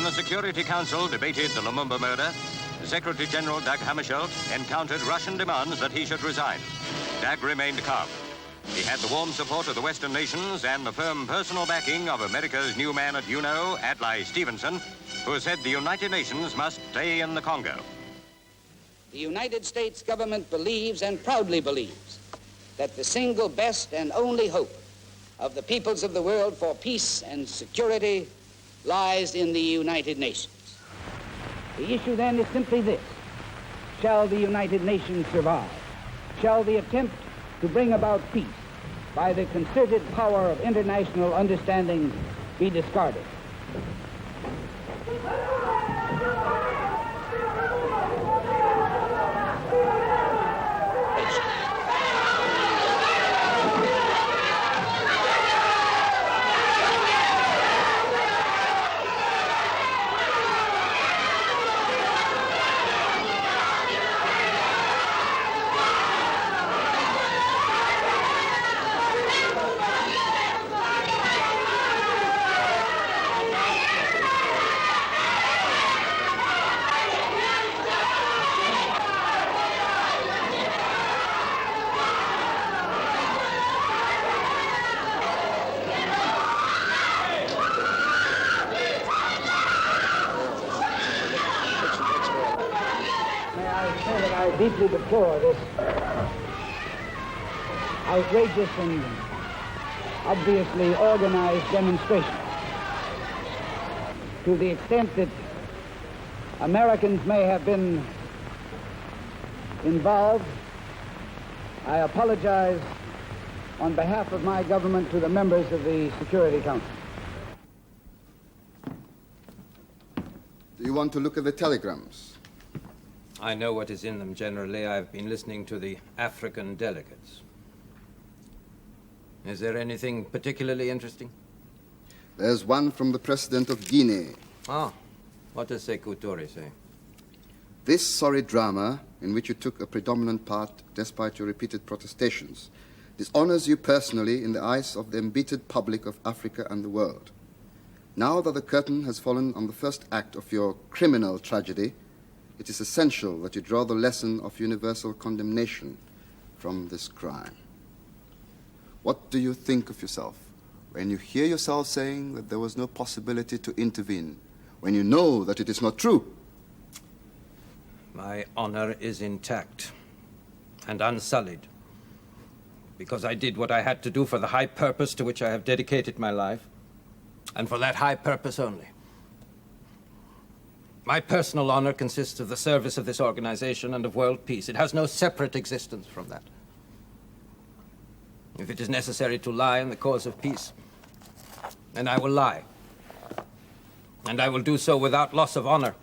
The Security Council debated the Lumumba murder, Secretary General Dag Hammarskjold encountered Russian demands that he should resign. Dag remained calm. He had the warm support of the Western nations and the firm personal backing of America's new man at UNO, Adlai Stevenson, who said the United Nations must stay in the Congo.
The United States government believes and proudly believes that the single best and only hope of the peoples of the world for peace and security lies in the United Nations.
The issue then is simply this. Shall the United Nations survive? Shall the attempt to bring about peace by the concerted power of international understanding be discarded? I deeply deplore this outrageous and obviously organized demonstration. To the extent that Americans may have been involved, I apologize on behalf of my government to the members of the Security Council.
Do you want to look at the telegrams?
I know what is in them generally. I've been listening to the African delegates. Is there anything particularly interesting?
There's one from the President of Guinea.
Ah, what does Sekou Touré say?
This sorry drama, in which you took a predominant part despite your repeated protestations, dishonors you personally in the eyes of the embittered public of Africa and the world. Now that the curtain has fallen on the first act of your criminal tragedy, it is essential that you draw the lesson of universal condemnation from this crime. What do you think of yourself when you hear yourself saying that there was no possibility to intervene, when you know that it is not true?
My honor is intact and unsullied, because I did what I had to do for the high purpose to which I have dedicated my life, and for that high purpose only. My personal honor consists of the service of this organization and of world peace. It has no separate existence from that. If it is necessary to lie in the cause of peace, then I will lie. And I will do so without loss of honor.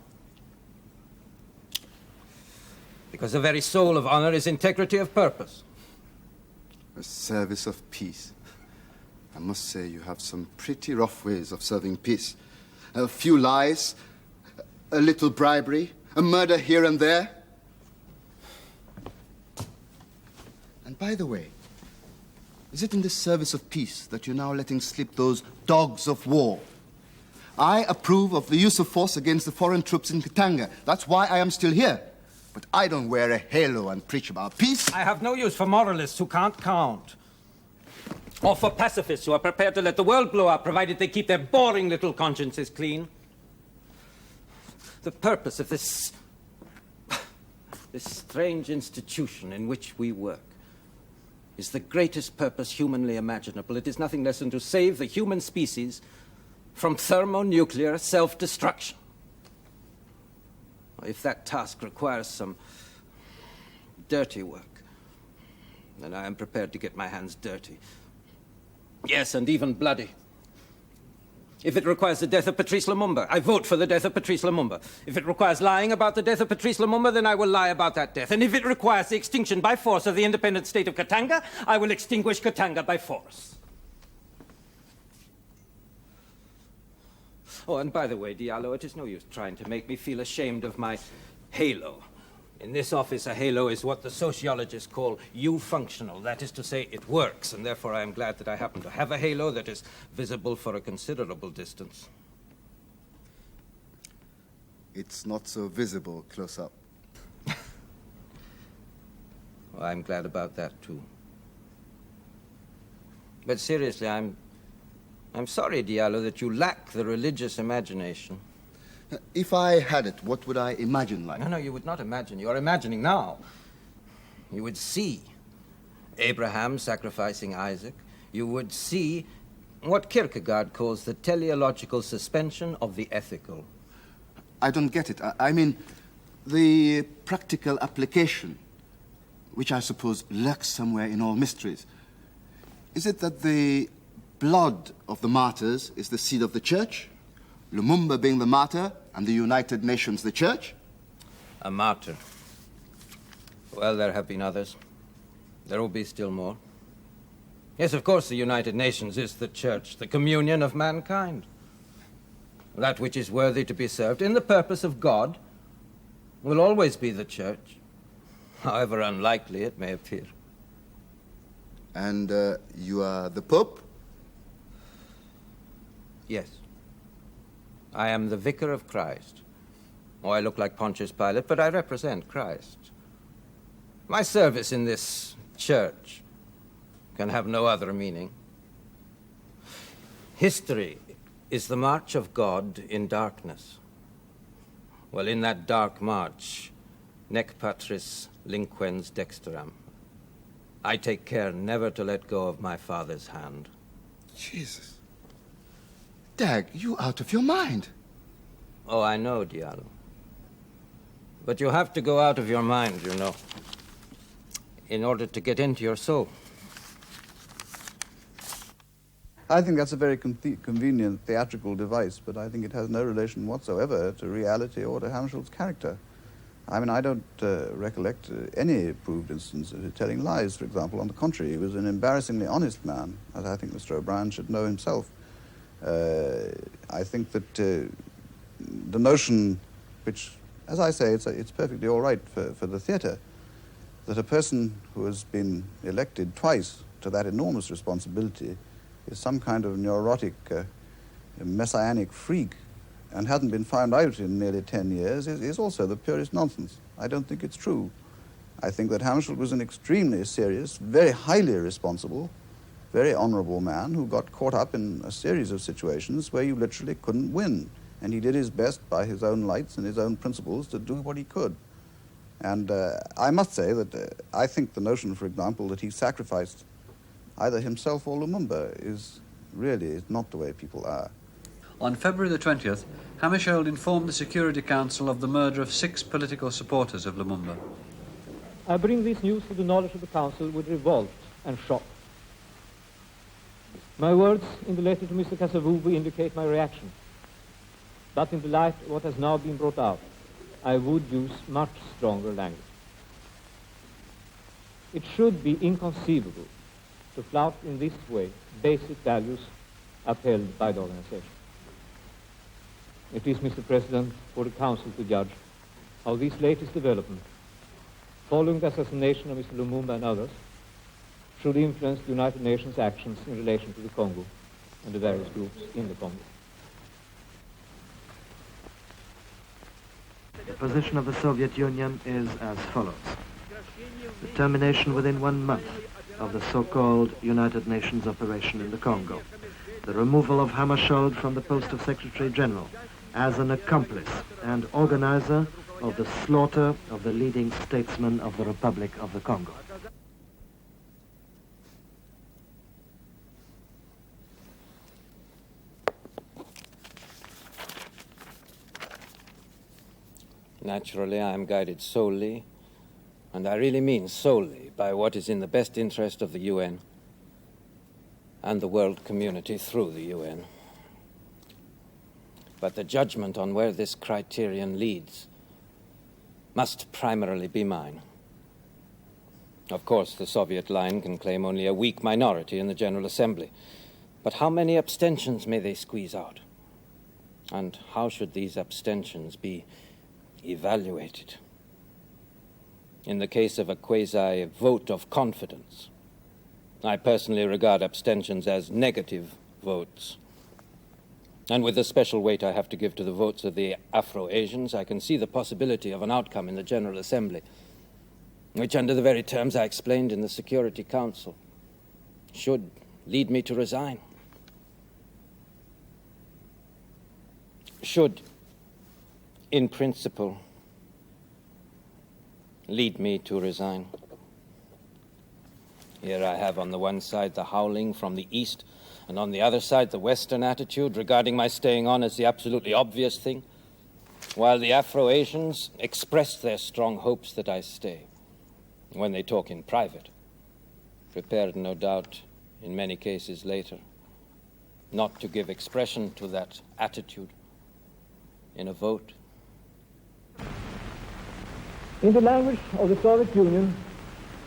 Because the very soul of honor is integrity of purpose.
A service of peace. I must say you have some pretty rough ways of serving peace. A few lies, a little bribery, a murder here and there. And by the way, is it in the service of peace that you're now letting slip those dogs of war? I approve of the use of force against the foreign troops in Katanga. That's why I am still here. But I don't wear a halo and preach about peace.
I have no use for moralists who can't count. Or for pacifists who are prepared to let the world blow up, provided they keep their boring little consciences clean. The purpose of this strange institution in which we work is the greatest purpose humanly imaginable. It is nothing less than to save the human species from thermonuclear self-destruction. If that task requires some dirty work, then I am prepared to get my hands dirty. Yes, and even bloody. If it requires the death of Patrice Lumumba, I vote for the death of Patrice Lumumba. If it requires lying about the death of Patrice Lumumba, then I will lie about that death. And if it requires the extinction by force of the independent state of Katanga, I will extinguish Katanga by force. Oh, and by the way, Diallo, it is no use trying to make me feel ashamed of my halo. In this office, a halo is what the sociologists call eufunctional. That is to say, it works, and therefore I am glad that I happen to have a halo that is visible for a considerable distance.
It's not so visible close up.
Well, I'm glad about that, too. But seriously, I'm sorry, Diallo, that you lack the religious imagination.
If I had it, what would I imagine like?
No, you would not imagine. You are imagining now. You would see Abraham sacrificing Isaac. You would see what Kierkegaard calls the teleological suspension of the ethical.
I don't get it. I mean, the practical application, which I suppose lurks somewhere in all mysteries. Is it that the blood of the martyrs is the seed of the church, Lumumba being the martyr and the United Nations the church?
A martyr. Well, there have been others. There will be still more. Yes, of course, the United Nations is the church, the communion of mankind. That which is worthy to be served in the purpose of God will always be the church, however unlikely it may appear.
And you are the Pope?
Yes. I am the vicar of Christ. Oh, I look like Pontius Pilate, but I represent Christ. My service in this church can have no other meaning. History is the march of God in darkness. Well, in that dark march, nec patris linquens dexteram. I take care never to let go of my Father's hand.
Jesus. Dag, you out of your mind.
Oh, I know, Diallo. But you have to go out of your mind, you know, in order to get into your soul.
I think that's a very convenient theatrical device, but I think it has no relation whatsoever to reality or to Hammarskjold's character. I mean, I don't recollect any proved instance of telling lies, for example. On the contrary, he was an embarrassingly honest man, as I think Mr. O'Brien should know himself. I think that the notion, which, as I say, it's perfectly all right for the theatre, that a person who has been elected twice to that enormous responsibility is some kind of neurotic, messianic freak and hadn't been found out in nearly 10 years is also the purest nonsense. I don't think it's true. I think that Hammarskjold was an extremely serious, very highly responsible, very honorable man who got caught up in a series of situations where you literally couldn't win. And he did his best by his own lights and his own principles to do what he could. And I must say that I think the notion, for example, that he sacrificed either himself or Lumumba is really not the way people are.
On February the 20th, Hammarskjold informed the Security Council of the murder of 6 political supporters of Lumumba.
I bring this news to the knowledge of the Council with revolt and shock. My words in the letter to Mr. Kasavubu indicate my reaction. But in the light of what has now been brought out, I would use much stronger language. It should be inconceivable to flout in this way basic values upheld by the organization. It is, Mr. President, for the Council to judge how this latest development, following the assassination of Mr. Lumumba and others, should influence the United Nations actions in relation to the Congo and the various groups in the Congo.
The position of the Soviet Union is as follows. The termination within 1 month of the so-called United Nations operation in the Congo. The removal of Hammarskjold from the post of Secretary General as an accomplice and organizer of the slaughter of the leading statesmen of the Republic of the Congo.
Naturally, I am guided solely, and I really mean solely, by what is in the best interest of the UN and the world community through the UN. But the judgment on where this criterion leads must primarily be mine. Of course, the Soviet line can claim only a weak minority in the General Assembly, but how many abstentions may they squeeze out? And how should these abstentions be evaluated? In the case of a quasi-vote of confidence, I personally regard abstentions as negative votes. And with the special weight I have to give to the votes of the Afro-Asians, I can see the possibility of an outcome in the General Assembly, which, under the very terms I explained in the Security Council, should lead me to resign. Should, in principle, lead me to resign. Here I have on the one side the howling from the East, and on the other side the Western attitude regarding my staying on as the absolutely obvious thing. while the Afro-Asians express their strong hopes that I stay, when they talk in private, prepared, no doubt, in many cases later, not to give expression to that attitude in a vote.
In the language of the Soviet Union,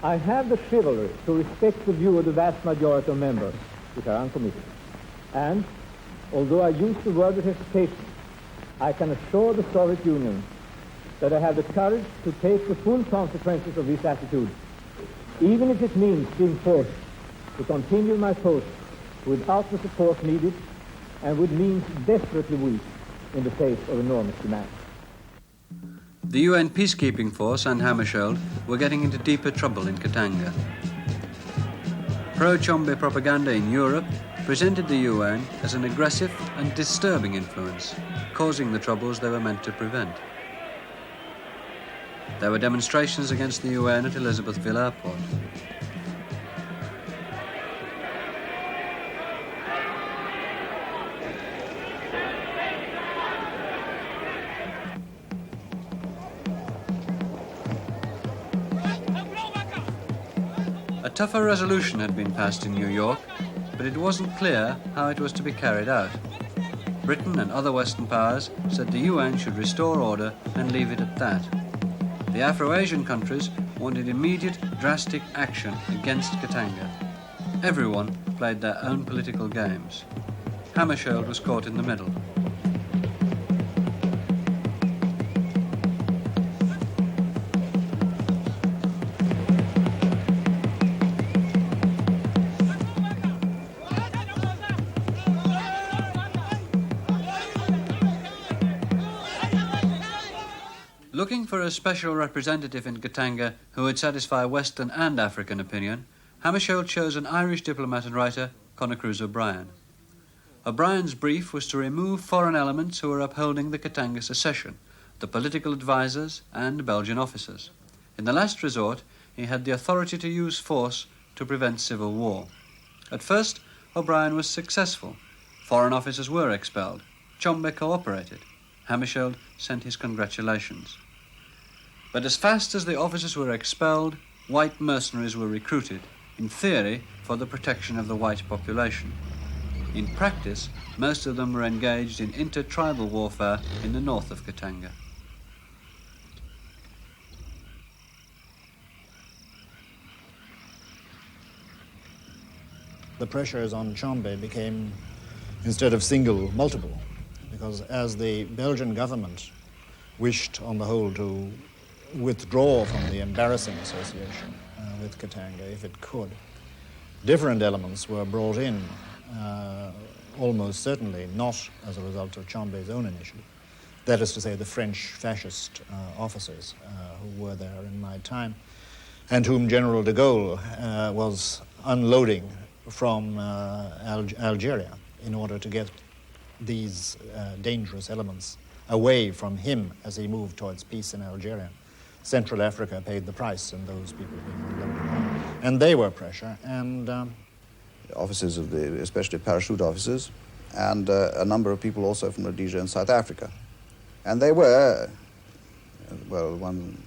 I have the chivalry to respect the view of the vast majority of members, which are uncommitted. And, although I use the word with hesitation, I can assure the Soviet Union that I have the courage to take the full consequences of this attitude, even if it means being forced to continue my post without the support needed and with means desperately weak in the face of enormous demand.
The UN peacekeeping force and Hammarskjold were getting into deeper trouble in Katanga. Pro-Chombe propaganda in Europe presented the UN as an aggressive and disturbing influence, causing the troubles they were meant to prevent. There were demonstrations against the UN at Elizabethville Airport. A tougher resolution had been passed in New York, but it wasn't clear how it was to be carried out. Britain and other Western powers said the UN should restore order and leave it at that. The Afro-Asian countries wanted immediate, drastic action against Katanga. Everyone played their own political games. Hammarskjold was caught in the middle. Looking for a special representative in Katanga who would satisfy Western and African opinion, Hammarskjold chose an Irish diplomat and writer, Conor O'Brien. O'Brien's brief was to remove foreign elements who were upholding the Katanga secession, the political advisers and Belgian officers. In the last resort, he had the authority to use force to prevent civil war. At first, O'Brien was successful. Foreign officers were expelled. Chombe cooperated. Hammarskjold sent his congratulations. But as fast as the officers were expelled, white mercenaries were recruited, in theory for the protection of the white population. In practice, most of them were engaged in inter-tribal warfare in the north of Katanga.
The pressures on Chombe became, instead of single, multiple, because as the Belgian government wished, on the whole, to withdraw from the embarrassing association with Katanga, if it could, different elements were brought in, almost certainly not as a result of Chombe's own initiative. That is to say, the French fascist officers who were there in my time, and whom General de Gaulle was unloading from Algeria in order to get these dangerous elements away from him as he moved towards peace in Algeria. Central Africa paid the price, and those people being unloaded. And they were pressure, and
officers of the, especially parachute officers, and a number of people also from Rhodesia and South Africa. And they were, well,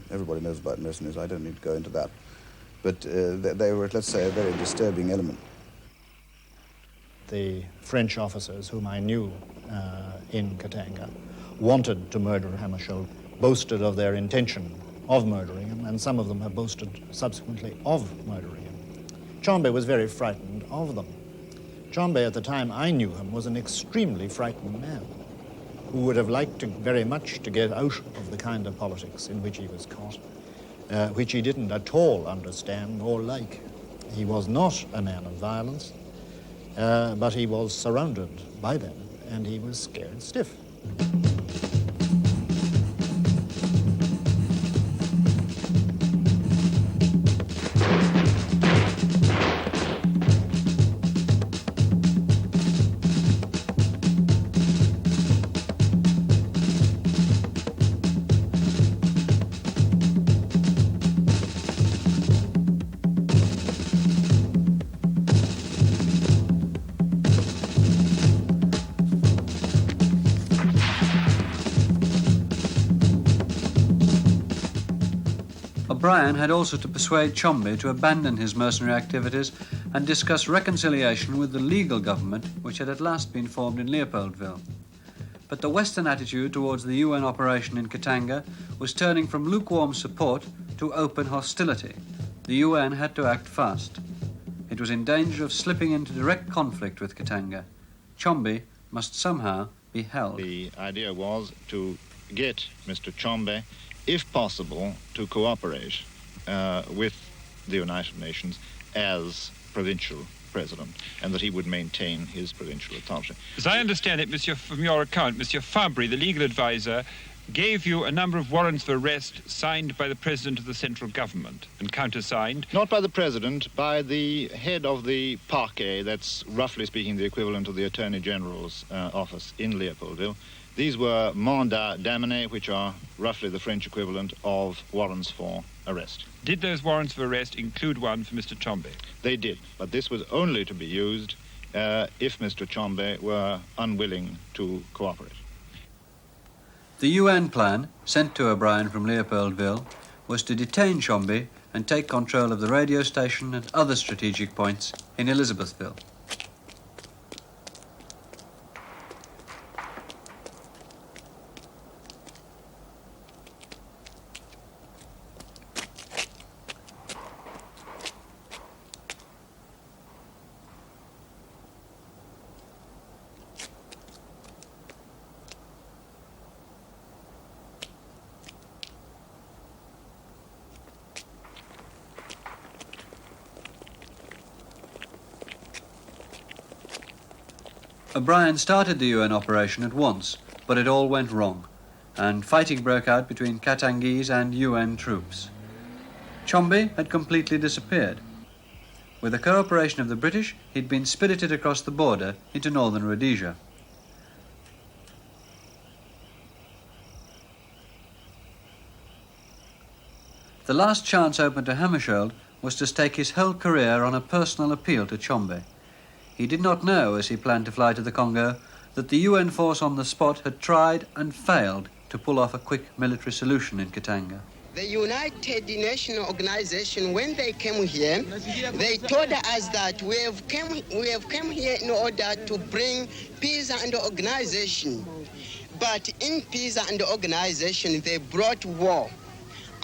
everybody knows about mercenaries, I don't need to go into that, but they were, let's say, a very disturbing element.
The French officers whom I knew in Katanga wanted to murder Hammarskjold, boasted of their intention of murdering him, and some of them have boasted subsequently of murdering him. Chombe was very frightened of them. Chombe, at the time I knew him, was an extremely frightened man who would have liked very much to get out of the kind of politics in which he was caught, which he didn't at all understand or like. He was not a man of violence, but he was surrounded by them, and he was scared stiff.
O'Brien had also to persuade Chombe to abandon his mercenary activities and discuss reconciliation with the legal government which had at last been formed in Leopoldville. But the Western attitude towards the UN operation in Katanga was turning from lukewarm support to open hostility. The UN had to act fast. It was in danger of slipping into direct conflict with Katanga. Chombe must somehow be held.
The idea was to get Mr. Chombe, if possible, to cooperate with the United Nations as provincial president, and that he would maintain his provincial authority.
As I understand it, Monsieur, from your account, Monsieur Fabry, the legal advisor, gave you a number of warrants of arrest signed by the President of the central government and countersigned.
Not by the President, by the head of the parquet, that's roughly speaking the equivalent of the Attorney General's office in Leopoldville. These were mandat d'amener, which are roughly the French equivalent of warrants for arrest.
Did those warrants of arrest include one for Mr. Chombe?
They did, but this was only to be used if Mr. Chombe were unwilling to cooperate.
The UN plan, sent to O'Brien from Leopoldville, was to detain Chombe and take control of the radio station and other strategic points in Elizabethville. O'Brien started the UN operation at once, but it all went wrong, and fighting broke out between Katangese and UN troops. Chombe had completely disappeared. With the cooperation of the British, he'd been spirited across the border into northern Rhodesia. The last chance open to Hammarskjold was to stake his whole career on a personal appeal to Chombe. He did not know, as he planned to fly to the Congo, that the UN force on the spot had tried and failed to pull off a quick military solution in Katanga.
The United Nations organization, when they came here, they told us that we have come here in order to bring peace and organization. But in peace and organization, they brought war.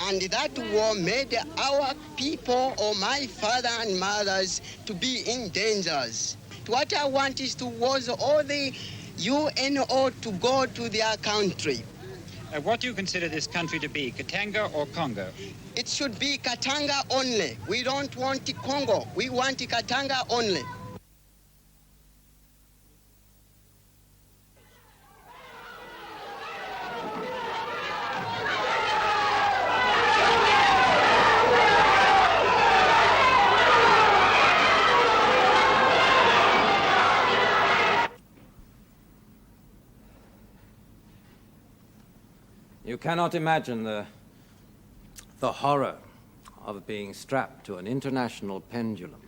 And that war made our people, or my father and mothers, to be in dangers. What I want is towards all the UNO to go to their country.
What do you consider this country to be, Katanga or Congo?
It should be Katanga only. We don't want Congo. We want Katanga only.
You cannot imagine the horror of being strapped to an international pendulum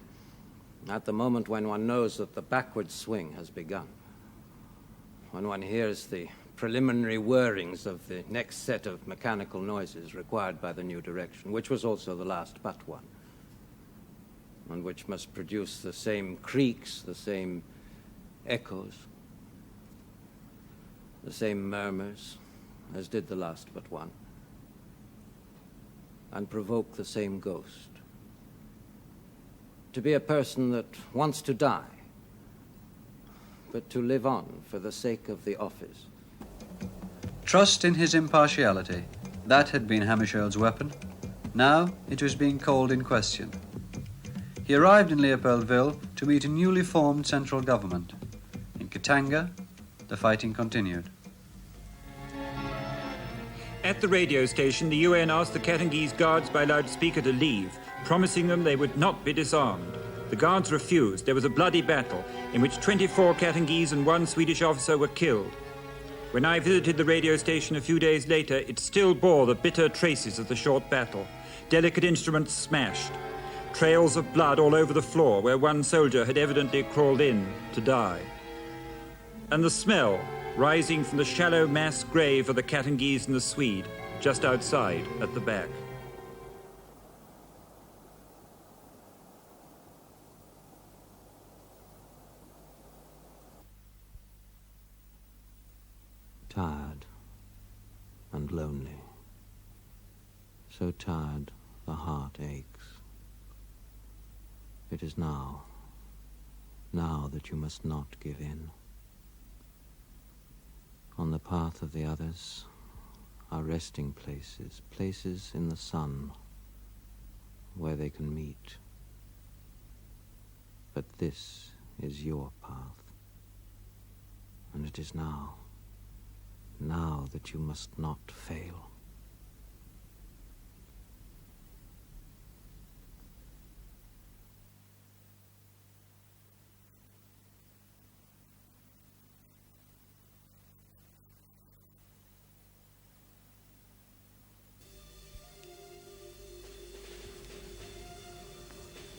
at the moment when one knows that the backward swing has begun, when one hears the preliminary whirrings of the next set of mechanical noises required by the new direction, which was also the last but one, and which must produce the same creaks, the same echoes, the same murmurs, as did the last but one, and provoke the same ghost. To be a person that wants to die, but to live on for the sake of the office.
Trust in his impartiality, that had been Hammarskjold's weapon. Now it was being called in question. He arrived in Leopoldville to meet a newly formed central government. In Katanga, the fighting continued.
At the radio station, the UN asked the Katangese guards by loudspeaker to leave, promising them they would not be disarmed. The guards refused. There was a bloody battle in which 24 Katangese and 1 Swedish officer were killed. When I visited the radio station a few days later, it still bore the bitter traces of the short battle. Delicate instruments smashed. Trails of blood all over the floor where 1 soldier had evidently crawled in to die. And the smell rising from the shallow mass grave of the Katangese and the Swede, just outside at the back.
tired and lonely. So tired the heart aches. It is now that you must not give in. On the path of the others are resting places, places in the sun where they can meet. But this is your path, and it is now that you must not fail.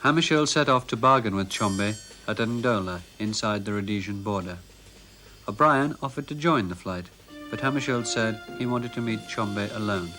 Hammarskjold set off to bargain with Chombe at Ndola, inside the Rhodesian border. O'Brien offered to join the flight, but Hammarskjold said he wanted to meet Chombe alone.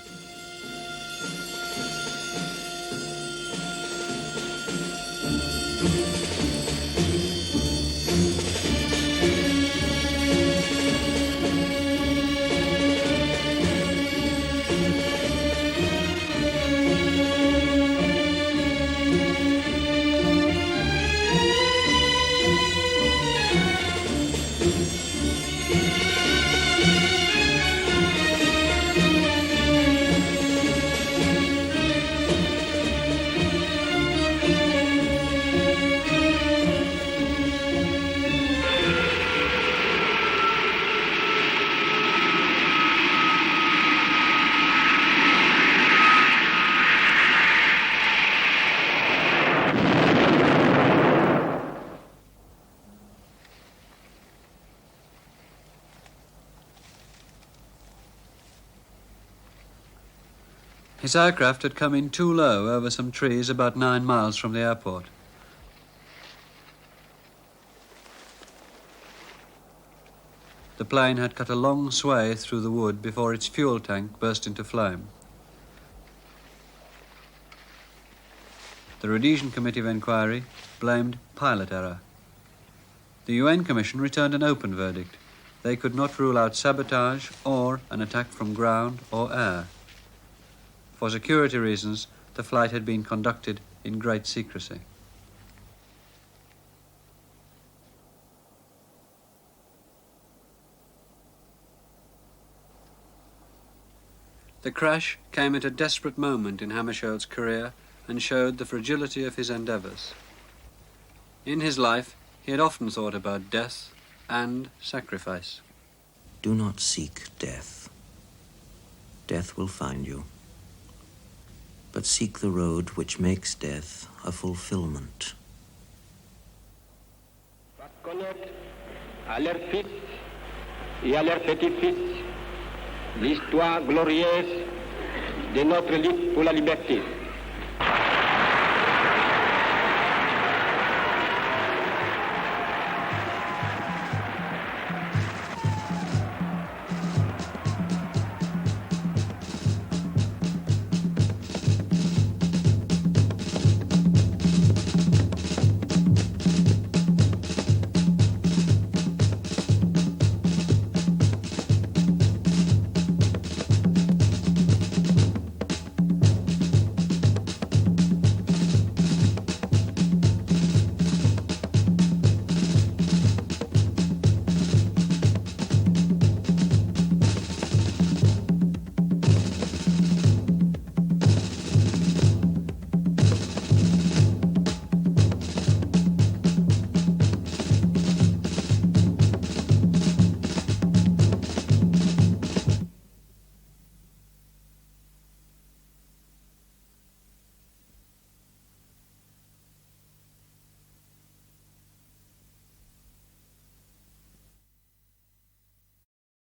His aircraft had come in too low over some trees about 9 miles from the airport. The plane had cut a long sway through the wood before its fuel tank burst into flame. The Rhodesian Committee of Inquiry blamed pilot error. The UN Commission returned an open verdict. They could not rule out sabotage or an attack from ground or air. For security reasons, the flight had been conducted in great secrecy. The crash came at a desperate moment in Hammarskjold's career and showed the fragility of his endeavours. In his life, he had often thought about death and sacrifice.
Do not seek death. Death will find you. But seek the road which makes death a fulfillment.
Connaître à leurs fils et à leurs petits-fils l'histoire glorieuse de notre lutte pour la liberté.